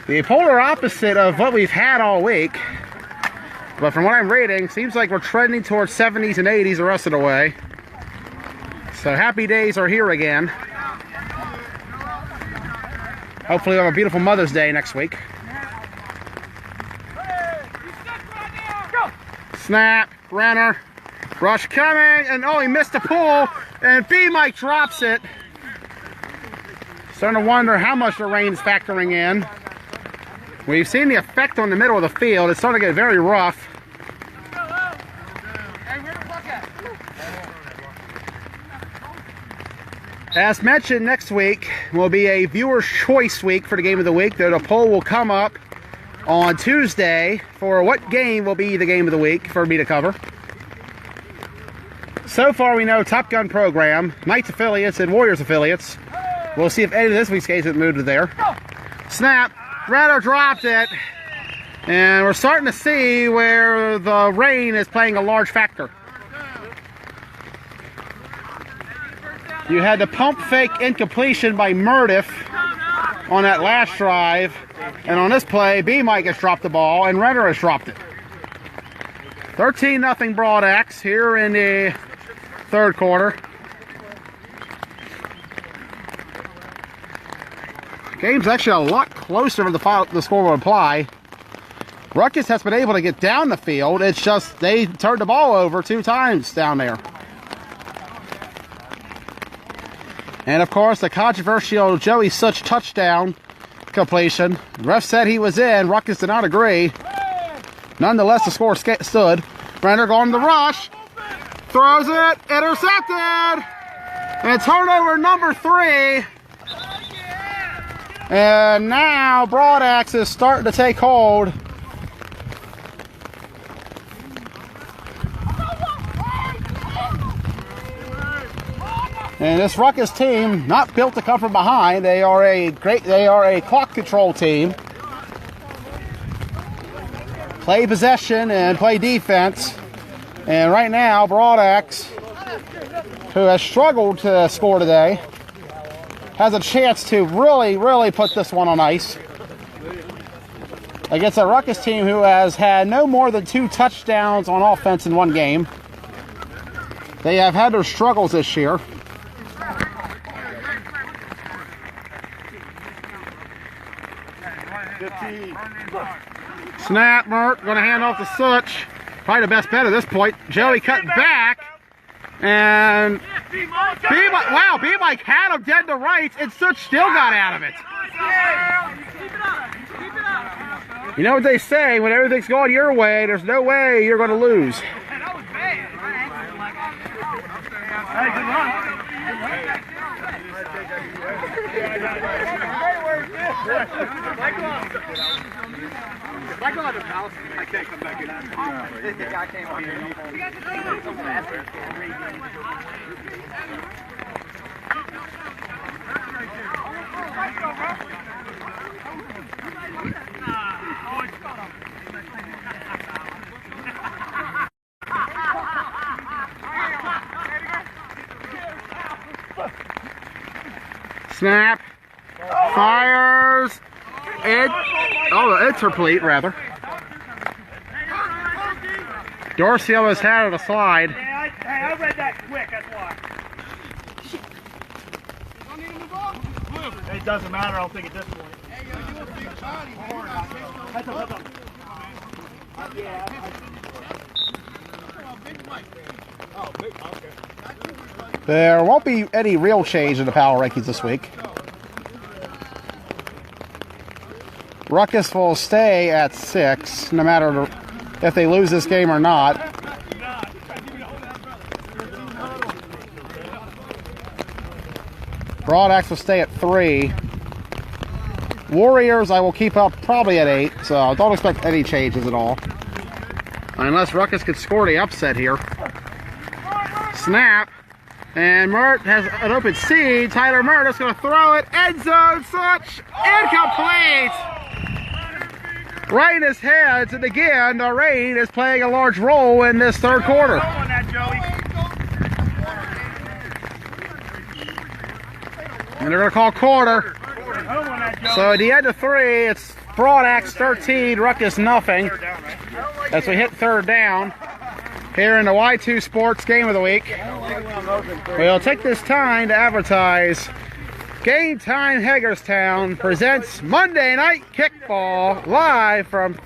Speaker 1: The polar opposite of what we've had all week. But from what I'm reading, seems like we're trending towards 70s and 80s the rest of the way. So happy days are here again. Hopefully we'll have a beautiful Mother's Day next week. Snap, runner, rush coming, and oh, he missed the pull, and B-Mike drops it. Starting to wonder how much the rain is factoring in. We've seen the effect on the middle of the field. It's starting to get very rough. As mentioned, next week will be a viewer's choice week for the game of the week. The poll will come up on Tuesday for what game will be the game of the week for me to cover. So far we know Top Gun program, Knights affiliates, and Warriors affiliates. We'll see if any of this week's games have moved to there. Snap, Redder dropped it, and we're starting to see where the rain is playing a large factor. You had the pump fake incompletion by Murdiff on that last drive. And on this play, B-Mike has dropped the ball and Renner has dropped it. 13-0 Broad Axe here in the third quarter. Game's actually a lot closer than the score will imply. Ruckus has been able to get down the field. It's just they turned the ball over 2 times down there. And of course, the controversial Joey Such touchdown completion. The ref said he was in. Ruckus did not agree. Nonetheless, the score stood. Brenner going to the rush. Throws it. Intercepted. And turnover number 3. And now Broad Axe is starting to take hold. And this Ruckus team, not built to come from behind. They are a clock control team. Play possession and play defense. And right now, Broadaxe, who has struggled to score today, has a chance to really put this one on ice against a Ruckus team who has had no more than 2 touchdowns on offense in one game. They have had their struggles this year. Snap, Mert, going to hand off to Such. Probably the best bet at this point. Joey cut back. And B-Mike had him dead to rights, and Such still got out of it. You know what they say, when everything's going your way, there's no way you're going to lose.
Speaker 2: Hey, good run. If I go out to Palace, I can't come back in. The guy came on here.
Speaker 1: Snap. Fires. Interplete, rather. Dorsey almost had it a slide.
Speaker 2: Yeah, I read that quick, that's why. It doesn't matter, I don't think, at this point. That's up.
Speaker 1: There won't be any real change in the power rankings this week. Ruckus will stay at 6, no matter if they lose this game or not. Broadaxe will stay at 3. Warriors I will keep up probably at 8, so don't expect any changes at all. Unless Ruckus could score the upset here. Snap. And Mert has an open seed. Tyler Mert is going to throw it. End zone, Such. Incomplete. Right in his hands, and again, the rain is playing a large role in this third quarter. And they're going to call quarter. So at the end of 3, it's Broadaxe 13, Ruckus nothing. As we hit third down here in the Y2 Sports Game of the Week. We'll take this time to advertise Game Time Hagerstown presents Monday Night Kickball live from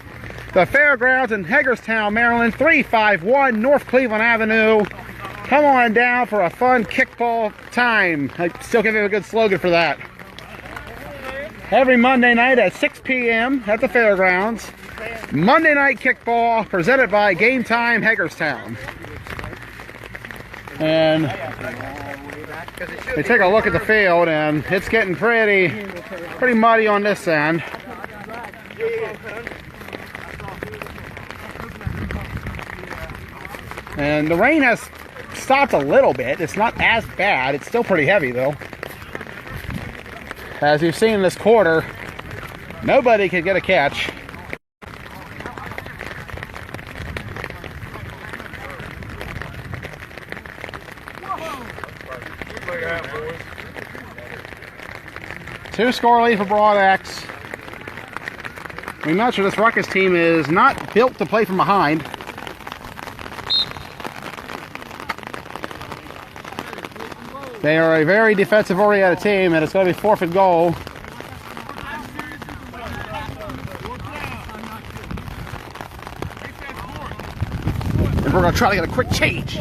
Speaker 1: the fairgrounds in Hagerstown, Maryland, 351 North Cleveland Avenue. Come on down for a fun kickball time. I still give you a good slogan for that. Every Monday night at 6 p.m. at the fairgrounds. Monday Night Kickball presented by Game Time Hagerstown. And we take a look at the field, and it's getting pretty muddy on this end. And the rain has stopped a little bit. It's not as bad. It's still pretty heavy, though. As you've seen in this quarter, nobody could get a catch. Two-score lead for Broadaxe. We mentioned this Ruckus team is not built to play from behind. They are a very defensive-oriented team, and it's going to be 4th and goal. And we're going to try to get a quick change.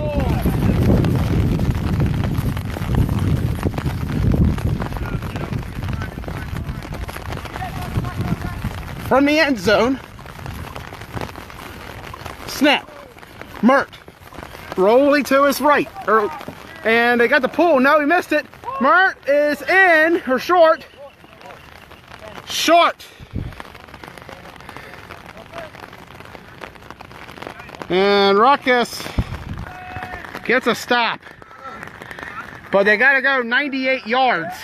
Speaker 1: From the end zone. Snap. Mert. Rolling to his right. And they got the pull. No, he missed it. Mert is in, or short. Short. And Ruckus gets a stop. But they got to go 98 yards.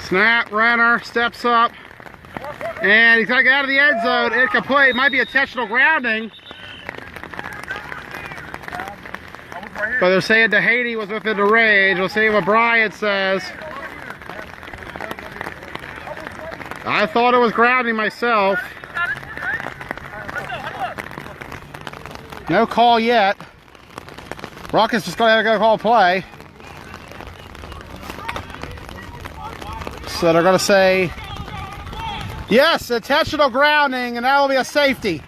Speaker 1: Snap, runner, steps up, and he's got to get out of the end zone. Incomplete. Might be intentional grounding. But they're saying DeHady was within the range. We'll see what Brian says. I thought it was grounding myself. No call yet. Ruckus is going to have to go call play. So they're going to say, yes, intentional grounding, and that will be a safety.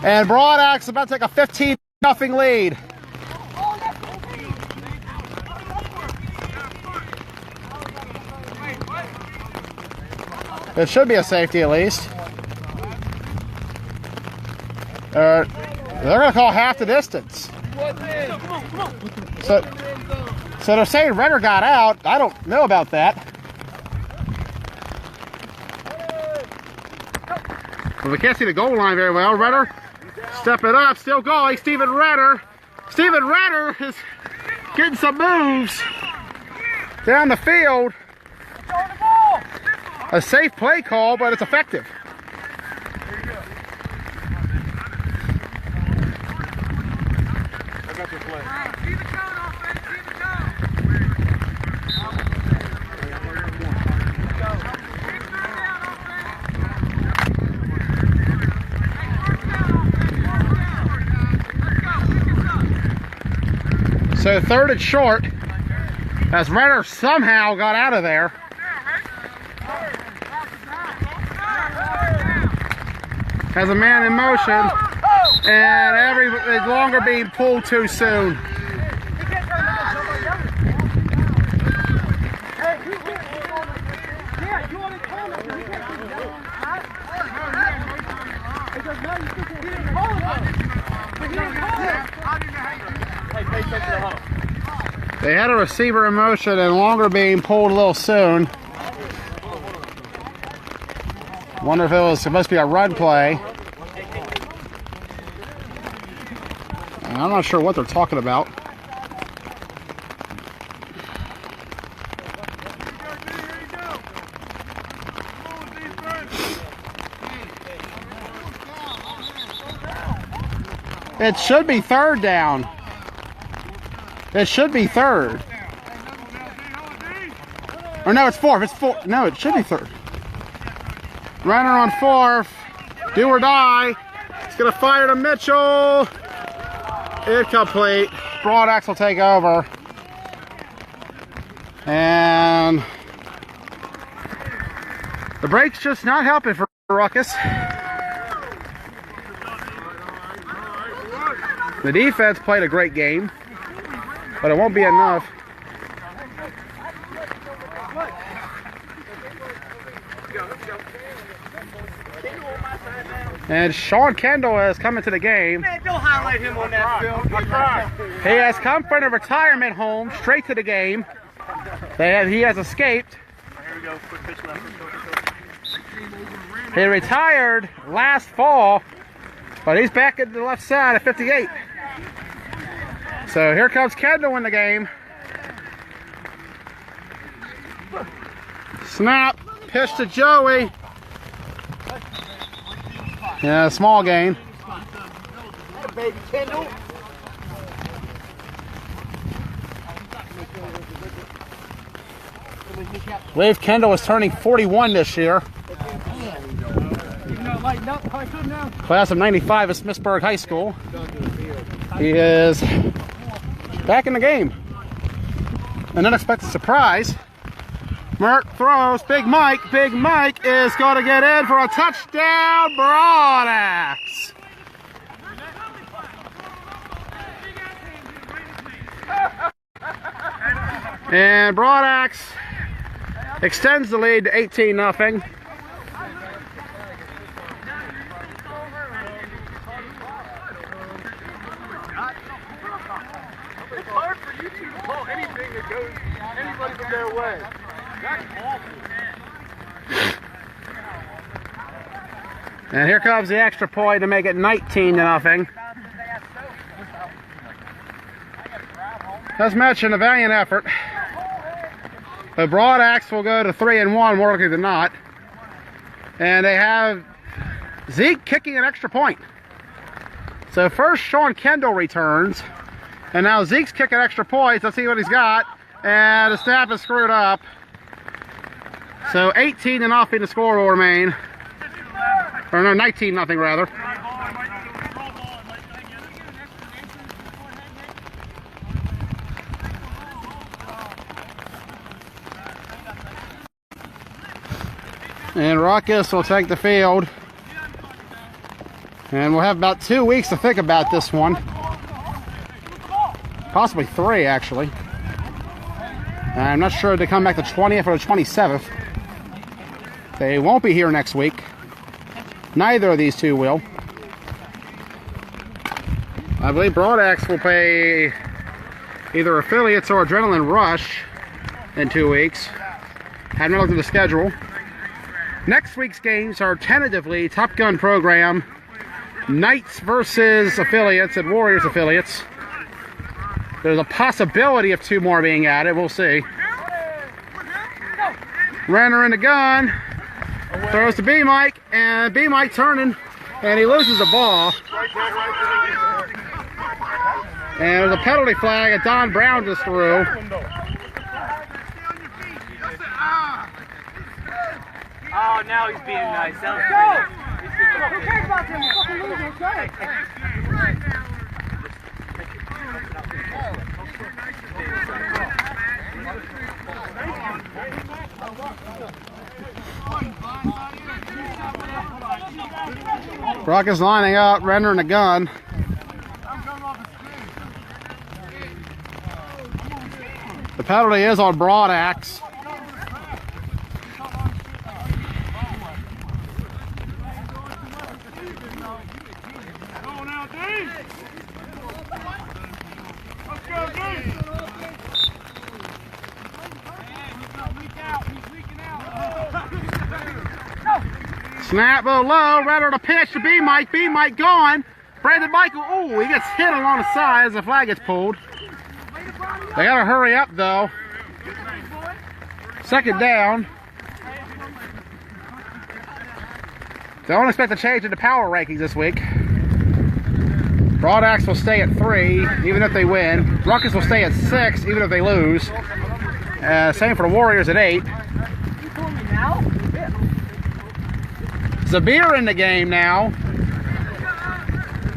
Speaker 1: And Broadax is about to take a 15-0 lead. It should be a safety at least. They're going to call half the distance. So they're saying Renner got out. I don't know about that. Well, we can't see the goal line very well. Renner stepping up, still going. Steven Renner is getting some moves down the field. A safe play call, but it's effective.
Speaker 3: I got your play.
Speaker 1: So third and short, as Renner somehow got out of there. Has a man in motion, and it's longer being pulled too soon. They had a receiver in motion and longer being pulled a little soon. Wonder if it was supposed to be a run play. I'm not sure what they're talking about. It should be third down. It should be third. Or no, it's fourth. It's fourth. No, it should be third. Runner on fourth. Do or die. It's going to fire to Mitchell. Incomplete. Broadax will take over. And the break's just not helping for Ruckus. The defense played a great game, but it won't be enough. And Sean Kendall has come into the game.
Speaker 2: Man, don't highlight him on that film.
Speaker 1: He has come from a retirement home straight to the game. He has escaped.
Speaker 2: Here we go. Quick pitch left.
Speaker 1: He retired last fall, but he's back at the left side at 58. So here comes Kendall in the game. Snap, pitch to Joey. Yeah, small gain.
Speaker 2: Baby Kendall.
Speaker 1: I believe Kendall is turning 41 this year. Class of 95 at Smithsburg High School. He is back in the game. An unexpected surprise. Mert throws. Big Mike. Big Mike is going to get in for a touchdown. Broadax. And Broadax extends the lead to 18-0.
Speaker 3: It's hard for you two to call anything that goes anybody but their way. That's awful.
Speaker 1: And here comes the extra point to make it 19-0. As mentioned, a valiant effort. The Broadax will go to 3-1 more likely than not. And they have Zeke kicking an extra point. So first Sean Kendall returns. And now Zeke's kicking extra points. Let's see what he's got. And the snap is screwed up. So 18-0 the score will remain. Or no, 19-0 rather. And Ruckus will take the field. And we'll have about 2 weeks to think about this one. Possibly 3, actually. I'm not sure if they come back the 20th or the 27th. They won't be here next week. Neither of these two will. I believe Broadax will play either Affiliates or Adrenaline Rush in 2 weeks. Haven't looked at the schedule. Next week's games are tentatively Top Gun Program, Knights versus Affiliates and Warriors Affiliates. There's a possibility of 2 more being added. We'll see. Renner in the gun. Throws to B-Mike. And B-Mike turning. And he loses the ball. And there's a penalty flag that Don Brown just threw.
Speaker 2: Oh, now he's being nice. Who cares about him? He's fucking losing, okay?
Speaker 1: Brock is lining up, rendering the gun. The penalty is on Broadax. Snap low, Redder to pitch to B-Mike. B-Mike gone. Brandon Michael, oh, he gets hit along the side as the flag gets pulled. They gotta hurry up though. Second down. Don't expect a change in the power rankings this week. Broadax will stay at 3, even if they win. Ruckus will stay at 6, even if they lose. Same for the Warriors at 8. Zabir in the game now.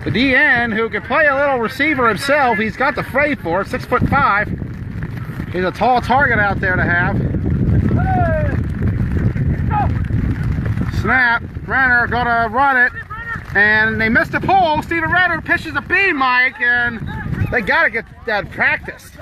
Speaker 1: The DN, who can play a little receiver himself, he's got the frame for it, 6'5". He's a tall target out there to have. Snap, Renner gonna run it, and they missed the pull. Steven Renner pitches a B-Mike, and they gotta get that practiced.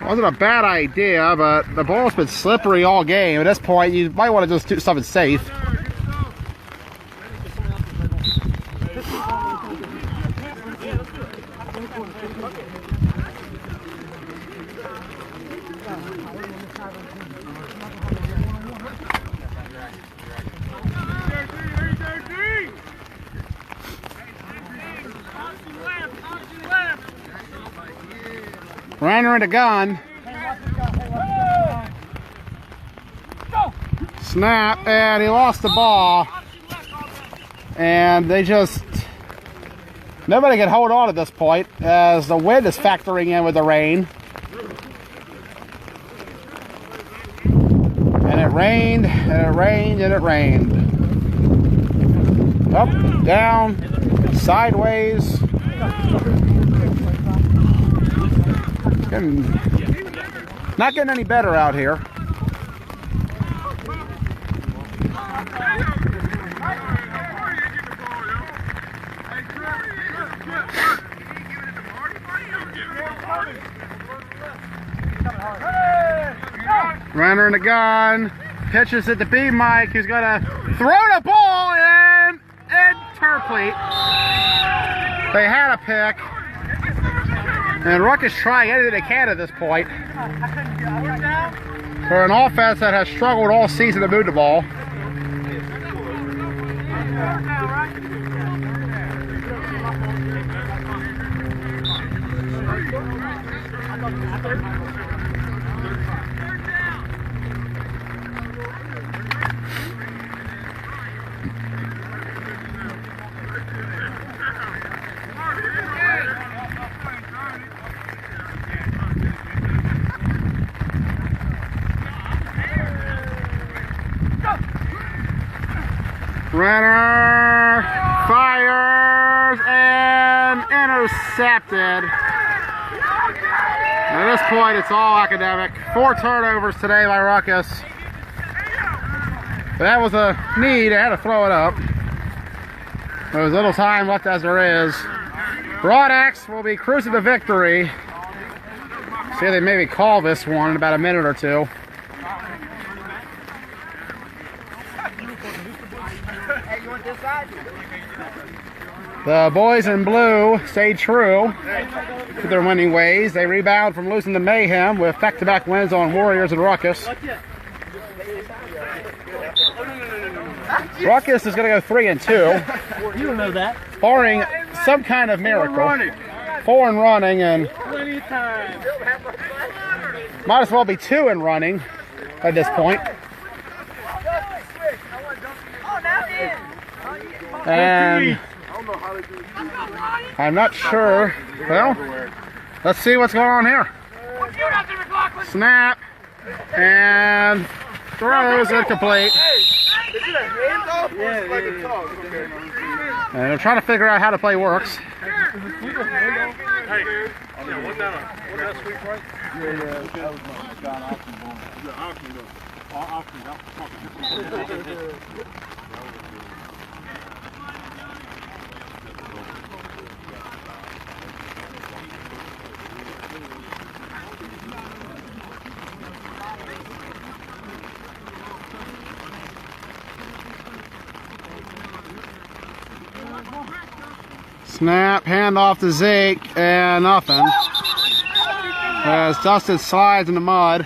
Speaker 1: Wasn't a bad idea, but the ball's been slippery all game. At this point, you might want to just do something safe. Runner in the gun. Snap, and he lost the ball. And they just... Nobody can hold on at this point, as the wind is factoring in with the rain. rained, and it rained, and it rained. Up, down, sideways. Not getting any better out here. Runner in the gun, pitches at the B Mike, who's gonna throw the ball in and Turplete. They had a pick, and Ruckus trying anything they can at this point for an offense that has struggled all season to move the ball. Runner fires and intercepted. At this point, it's all academic. 4 turnovers today by Ruckus. But that was a need. They had to throw it up. There was little time left as there is. Broadax will be cruising to victory. See if they maybe call this one in about a minute or two. The boys in blue stay true to their winning ways. They rebound from losing to Mayhem with back-to-back wins on Warriors and Ruckus. Ruckus is going to go 3-2.
Speaker 2: You don't know that.
Speaker 1: Barring some kind of miracle. 4 in running, and might as well be 2 in running at this point. And I'm not sure. Well, let's see what's going on here. Snap and throws incomplete. And they're trying to figure out how to play works. Snap, hand off to Zeke, and nothing. As Dustin slides in the mud.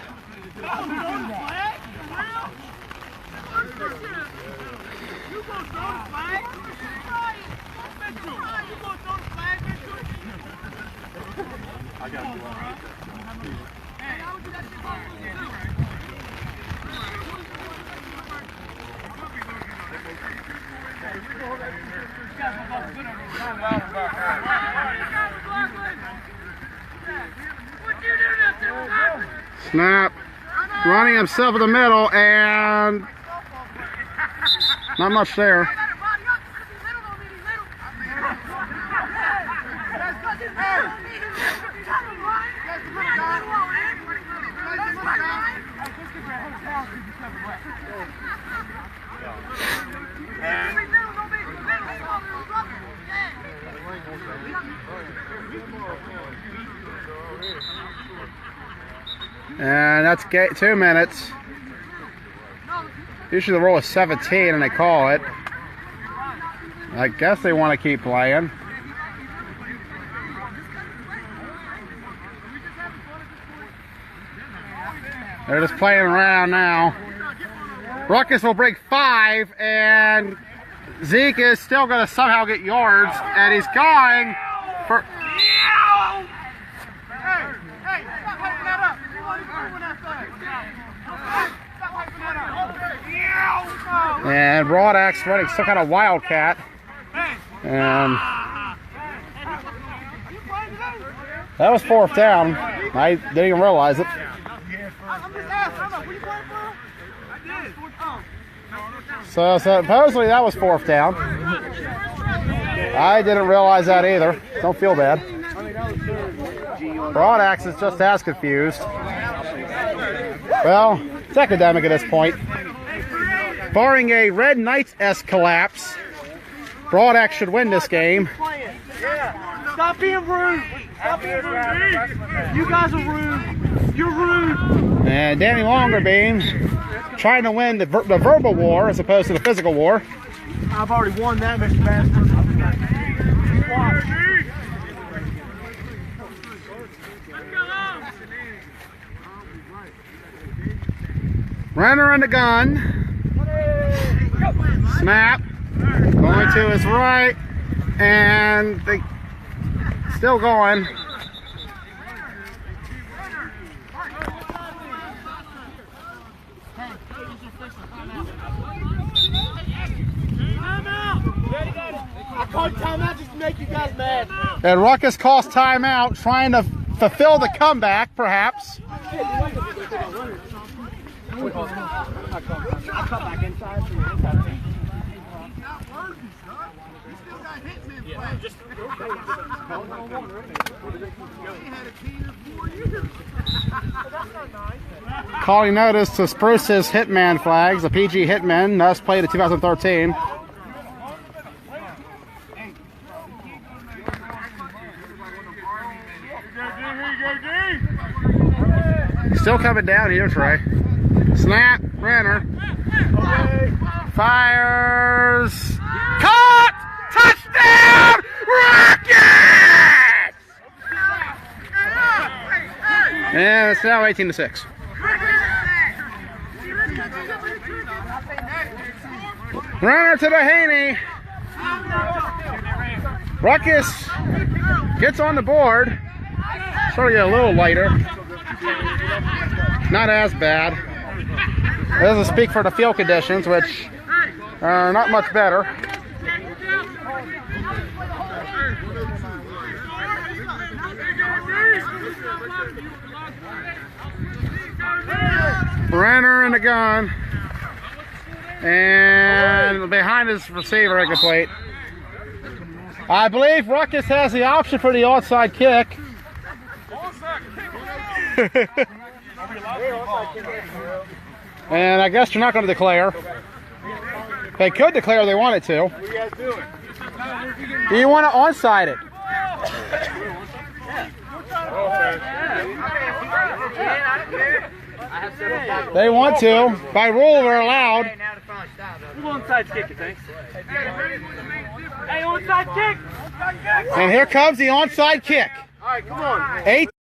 Speaker 1: Snap, running himself in the middle, and not much there. And that's 2 minutes. Usually the rule is 17 and they call it. I guess they want to keep playing. They're just playing around now. Ruckus will break 5, and Zeke is still going to somehow get yards, and he's going for... And Broadax running some kind of wildcat. And that was 4th down. I didn't even realize it. So supposedly that was 4th down. I didn't realize that either. Don't feel bad. Broadaxe is just as confused. Well, it's academic at this point. Barring a Red Knights-esque collapse, Broadaxe should win this game.
Speaker 2: Stop being rude. Stop being rude. You guys are rude. You're rude.
Speaker 1: And Danny Longerbeam trying to win the verbal war as opposed to the physical war.
Speaker 2: I've already won that, Mr. Bastard.
Speaker 1: Runner in the gun. Snap. Going to his right. And they still going.
Speaker 2: I called timeout just to make you guys mad.
Speaker 1: And Ruckus calls timeout, trying to fulfill the comeback, perhaps.
Speaker 2: I cut back inside.
Speaker 1: Calling notice to spruce his Hitman flags, the PG Hitman, thus played in 2013. Still coming down here, Trey. Snap, Renner. Fires. Caught! Touchdown! Ruckus! And it's now 18-6. Runner to the Haney. Ruckus gets on the board. Starting to get a little lighter. Not as bad. It doesn't speak for the field conditions, which are not much better. Renner in the gun. And behind his receiver, incomplete. I believe Ruckus has the option for the onside kick. And I guess you're not going to declare. They could declare if they wanted to.
Speaker 3: What are you guys doing?
Speaker 1: Do you want to onside it? They want to. By rule, they're allowed.
Speaker 2: Who onside kick it, thanks? Hey, onside kick!
Speaker 1: And here comes the onside kick.
Speaker 3: All right, come on.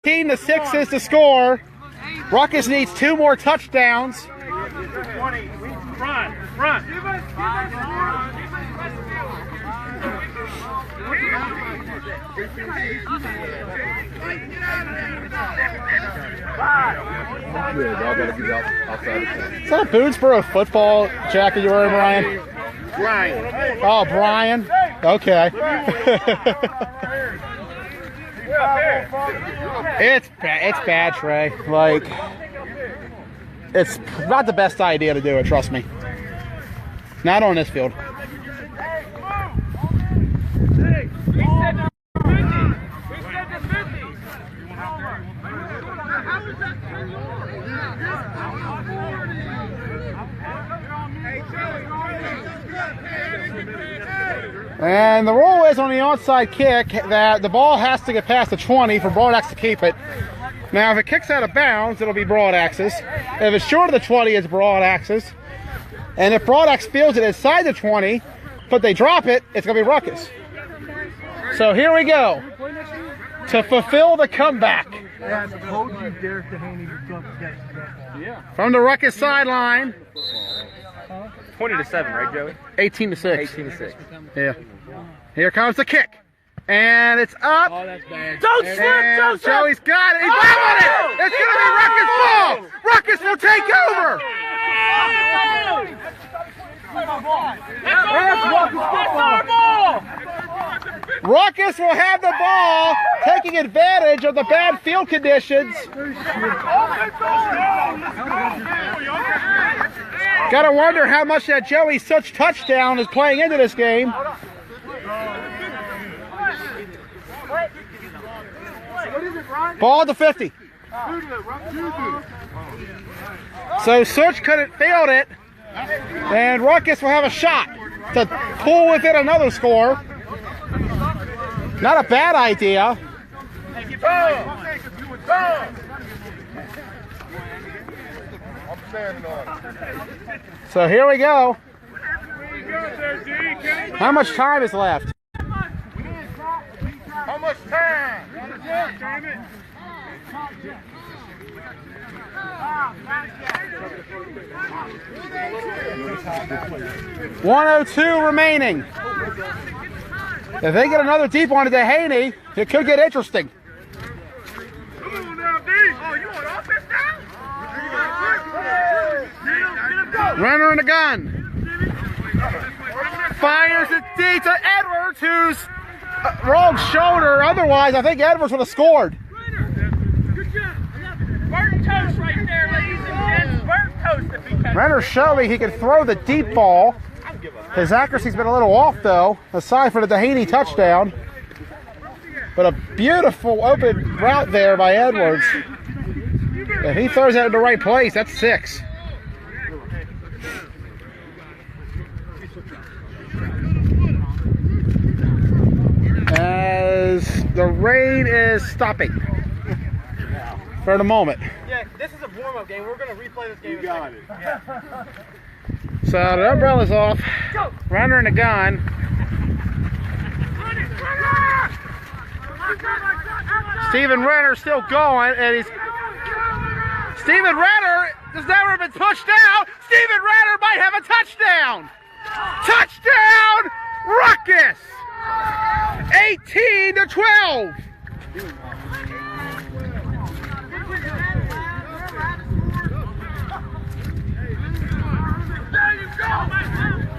Speaker 1: 18-6 is the score. Ruckus needs 2 more touchdowns.
Speaker 2: Run!
Speaker 1: Is that a Boonesboro football jacket you're wearing, Brian?
Speaker 3: Brian.
Speaker 1: Oh, Brian. Okay. It's bad, Trey. Like, it's not the best idea to do it, trust me. Not on this field. And the rule is on the onside kick that the ball has to get past the 20 for Broadaxe to keep it. Now, if it kicks out of bounds, it'll be Broadaxe's. If it's short of the 20, it's Broadaxe's. And if Broadaxe feels it inside the 20, but they drop it, it's going to be Ruckus. So here we go to fulfill the comeback. From the Ruckus sideline.
Speaker 2: 20-7, right, Joey?
Speaker 1: 18-6.
Speaker 2: 18-6.
Speaker 1: Yeah. Here comes the kick. And it's up.
Speaker 2: Oh, that's bad.
Speaker 1: Don't slip, Joseph! Joey's got it. He's grabbing it. It's going to be Ruckus' ball. Ruckus will take over. Ruckus will have the ball, taking advantage of the bad field conditions. Gotta wonder how much that Joey Such touchdown is playing into this game. Ball to 50. So Such could have failed it, and Ruckus will have a shot to pull within another score. Not a bad idea. So here we go. How much time is left?
Speaker 3: How much time?
Speaker 1: 1:02 remaining. If they get another deep one to Dehaney, it could get interesting.
Speaker 3: Come on now, D. Oh, you want offense now?
Speaker 1: Runner in the gun. Fires it deep to Edwards, who's wrong shoulder. Otherwise, I think Edwards would have scored.
Speaker 2: Burnt toast right there, ladies and gents. Burnt toast if he catches.
Speaker 1: Renner showed me he could throw the deep ball. His accuracy's been a little off, though, aside from the Dehaney touchdown. But a beautiful open route there by Edwards. If he throws that in the right place, that's 6. As the rain is stopping for the moment.
Speaker 2: Yeah, this is a warm-up game. We're going to replay this game.
Speaker 3: You got it.
Speaker 2: Yeah.
Speaker 1: So the umbrella's off. Runner in the gun. Steven Renner still going, and he's... Steven Renner has never been pushed out. Steven Renner might have a touchdown. Touchdown, Ruckus! 18-12.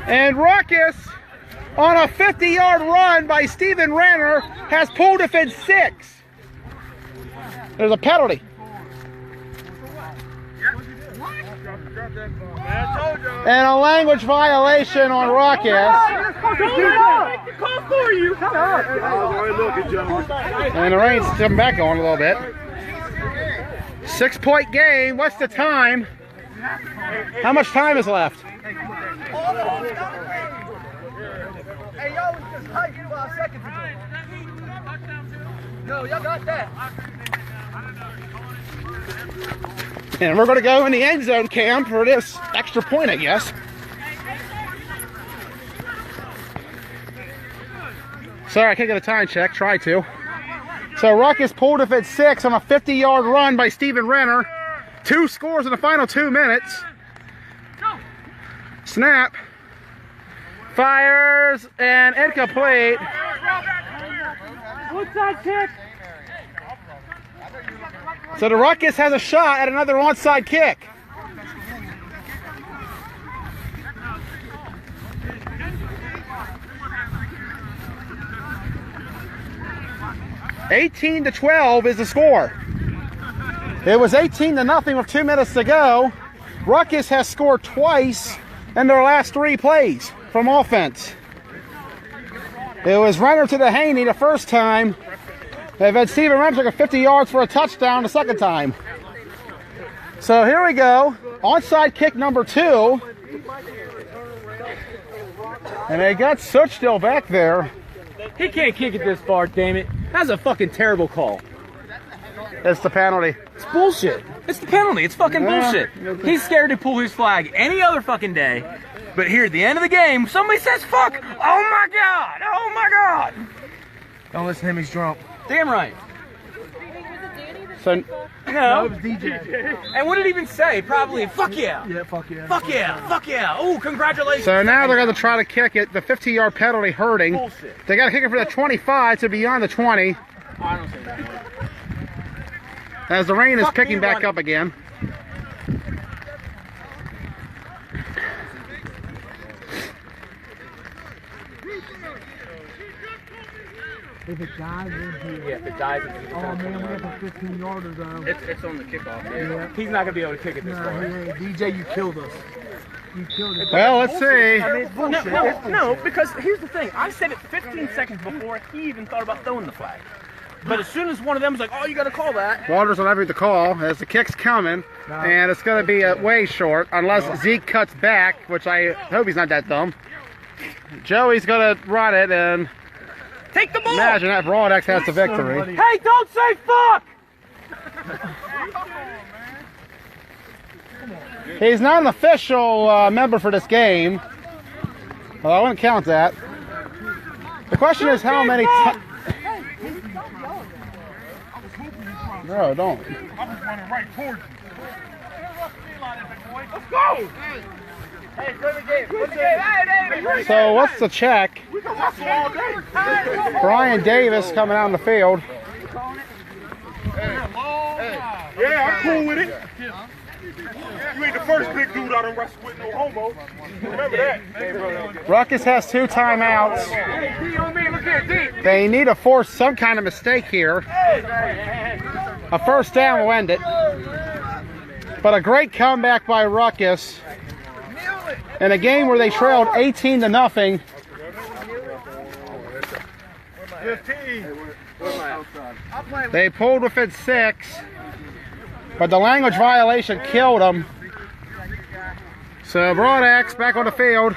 Speaker 1: And Ruckus, on a 50-yard run by Steven Renner, has pulled it in 6. There's a penalty. And a language violation on Ruckus. And the rain's coming back on a little bit. 6-point game. What's the time? How much time is left?
Speaker 2: Hey, y'all was just hyped 5 seconds ago. No, y'all got that.
Speaker 1: And we're going to go in the end zone cam for this extra point, I guess. Sorry, I can't get a time check. Try to. So Ruckus pulled it at 6 on a 50-yard run by Steven Renner. 2 scores in the final 2 minutes. Snap. Fires and incomplete.
Speaker 2: Onside kick.
Speaker 1: So the Ruckus has a shot at another onside kick. (18-12) is the score. It was 18-0 with 2 minutes to go. Ruckus has scored twice in their last 3 plays from offense. It was Renner to Dehaney the first time. They've had Steven Renner took a 50 yards for a touchdown the second time. So here we go. Onside kick number 2. And they got Such still back there.
Speaker 2: He can't kick it this far, damn it. That's a fucking terrible call.
Speaker 1: It's the penalty.
Speaker 2: It's bullshit. It's the penalty. It's fucking bullshit. He's scared to pull his flag any other fucking day. But here at the end of the game, somebody says fuck. Oh my God. Oh my God. Don't listen to him. He's drunk. Damn right.
Speaker 1: So
Speaker 2: No, it was DJ. And what did it even say? Probably fuck yeah.
Speaker 3: Yeah, fuck yeah.
Speaker 2: Fuck yeah. Fuck yeah. Oh, congratulations.
Speaker 1: So now they're going to try to kick it. The 50-yard penalty hurting.
Speaker 2: Bullshit.
Speaker 1: They got to kick it for the 25 to beyond the 20.
Speaker 2: I don't say that.
Speaker 1: As the rain is
Speaker 2: Fuck
Speaker 1: picking
Speaker 2: me
Speaker 1: back
Speaker 2: running.
Speaker 1: up again.
Speaker 3: If it dies,
Speaker 2: Yeah, if it dies, it's
Speaker 3: oh man, we have a 15-yarder though.
Speaker 2: It's on the kickoff. Yeah. He's not gonna be able to kick it this far.
Speaker 3: DJ, you killed us.
Speaker 1: Well, let's see.
Speaker 2: No, because here's the thing. I said it 15 seconds before he even thought about throwing the flag. But as soon as one of them was like, oh, you got to call that.
Speaker 1: Walters will have the call as the kick's coming, and it's going to be way short unless Zeke cuts back, which I hope he's not that dumb. Joey's going to run it, and
Speaker 2: take the ball.
Speaker 1: Imagine that Broad X has the victory.
Speaker 2: Hey, don't say fuck!
Speaker 1: He's not an official member for this game. Well, I wouldn't count that. The question is how many No, don't.
Speaker 3: I was running right towards you.
Speaker 2: Let's go! Hey, play the game. Play the game.
Speaker 1: So what's the check?
Speaker 3: We can wrestle all day.
Speaker 1: Brian Davis coming out on the field.
Speaker 3: Yeah, I'm cool with it. You ain't the first big dude I done wrestled with, no homo. Remember that.
Speaker 1: Ruckus has 2 timeouts. They need to force some kind of mistake here. A first down will end it. But a great comeback by Ruckus in a game where they trailed 18-0.
Speaker 3: 15.
Speaker 1: They pulled within 6, but the language violation killed them. So Broadax back on the field,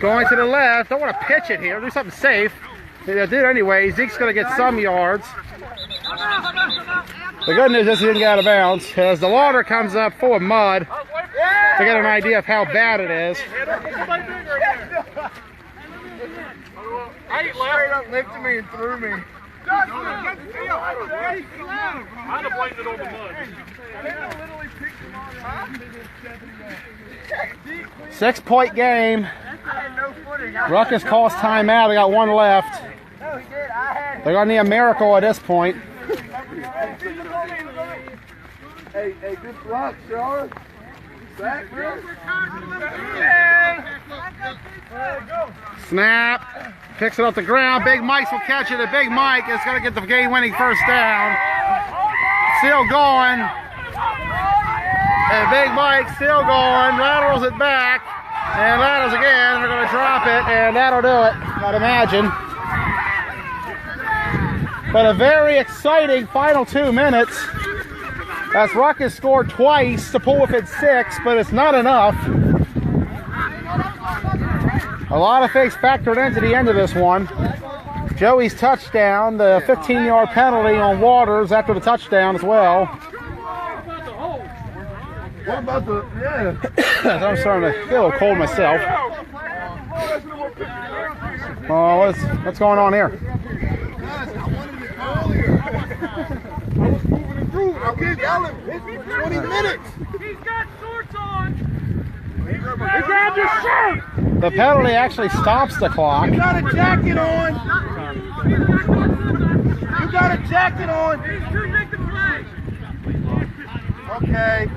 Speaker 1: going to the left. Don't want to pitch it here. Do something safe. They'll do it anyway. Zeke's going to get some yards. The good news is he didn't get out of bounds as the water comes up full of mud to get an idea of how bad it is.
Speaker 3: I ain't left. Up lifted me and threw me. I'd have blamed it on the mud.
Speaker 1: 6-point game. Ruckus calls timeout. They got 1 left. They're going to need a miracle at this point.
Speaker 3: Hey, good luck, Charles. Back, bro.
Speaker 1: Snap. Picks it off the ground. Big Mike's will catch it. And Big Mike is going to get the game-winning first down. Still going. And Big Mike still going. Laterals it back. And laterals again. They're going to drop it. And that'll do it, I'd imagine. But a very exciting final 2 minutes. As Ruckus scored twice to pull within 6, but it's not enough. A lot of things factored into the end of this one. Joey's touchdown, the 15-yard penalty on Waters after the touchdown as well.
Speaker 3: What about the,
Speaker 1: I'm starting to get a little cold myself. Oh, what's going on here?
Speaker 3: I keep yelling. It's 20 minutes.
Speaker 4: He's got shorts on.
Speaker 3: He grabbed his shirt.
Speaker 1: The penalty actually stops the clock.
Speaker 3: You got a jacket on. You got a jacket on.
Speaker 4: He's too big to play.
Speaker 3: Okay.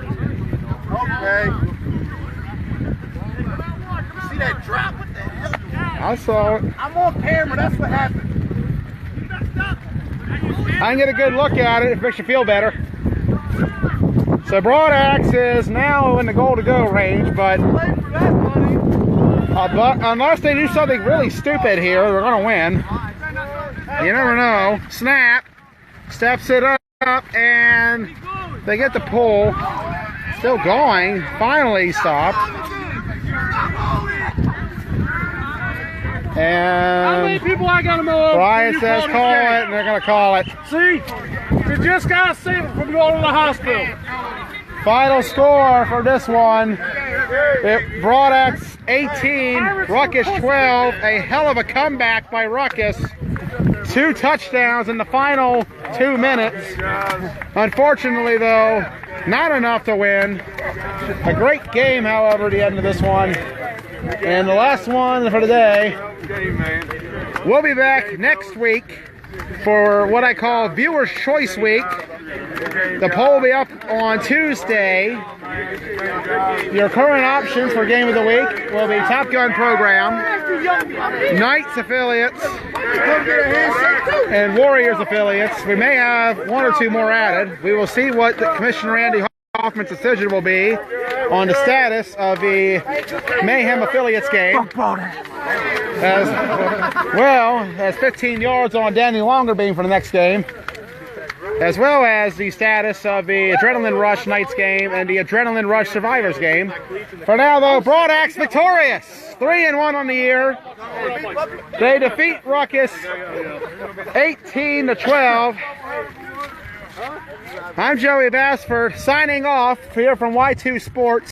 Speaker 3: See that drop? What the hell?
Speaker 1: I saw it.
Speaker 3: I'm on camera. That's what happened.
Speaker 1: I can get a good look at it if it makes you feel better. So Broadax is now in the goal-to-go range, but unless they do something really stupid here, they're going to win. You never know. Snap. Steps it up, and they get the pull. Still going. Finally stopped. And Brian says call it, and they're going to call it.
Speaker 3: See? You just got to see it from going to the hospital.
Speaker 1: Final score for this one. Broadax 18, Ruckus 12. A hell of a comeback by Ruckus. 2 touchdowns in the final 2 minutes. Unfortunately, though, not enough to win. A great game, however, at the end of this one. And the last one for today. We'll be back next week for what I call Viewer's Choice Week. The poll will be up on Tuesday. Your current options for Game of the Week will be Top Gun Program, Knights affiliates, and Warriors affiliates. We may have 1 or 2 more added. We will see what Commissioner Randy Hoffman's decision will be on the status of the Mayhem Affiliates game. As well as 15 yards on Danny Longerbeam for the next game. As well as the status of the Adrenaline Rush Knights game and the Adrenaline Rush Survivors game. For now, though, Broad Axe victorious. 3-1 on the year. They defeat Ruckus 18-12. I'm Joey Bassford signing off here from Y2 Sports.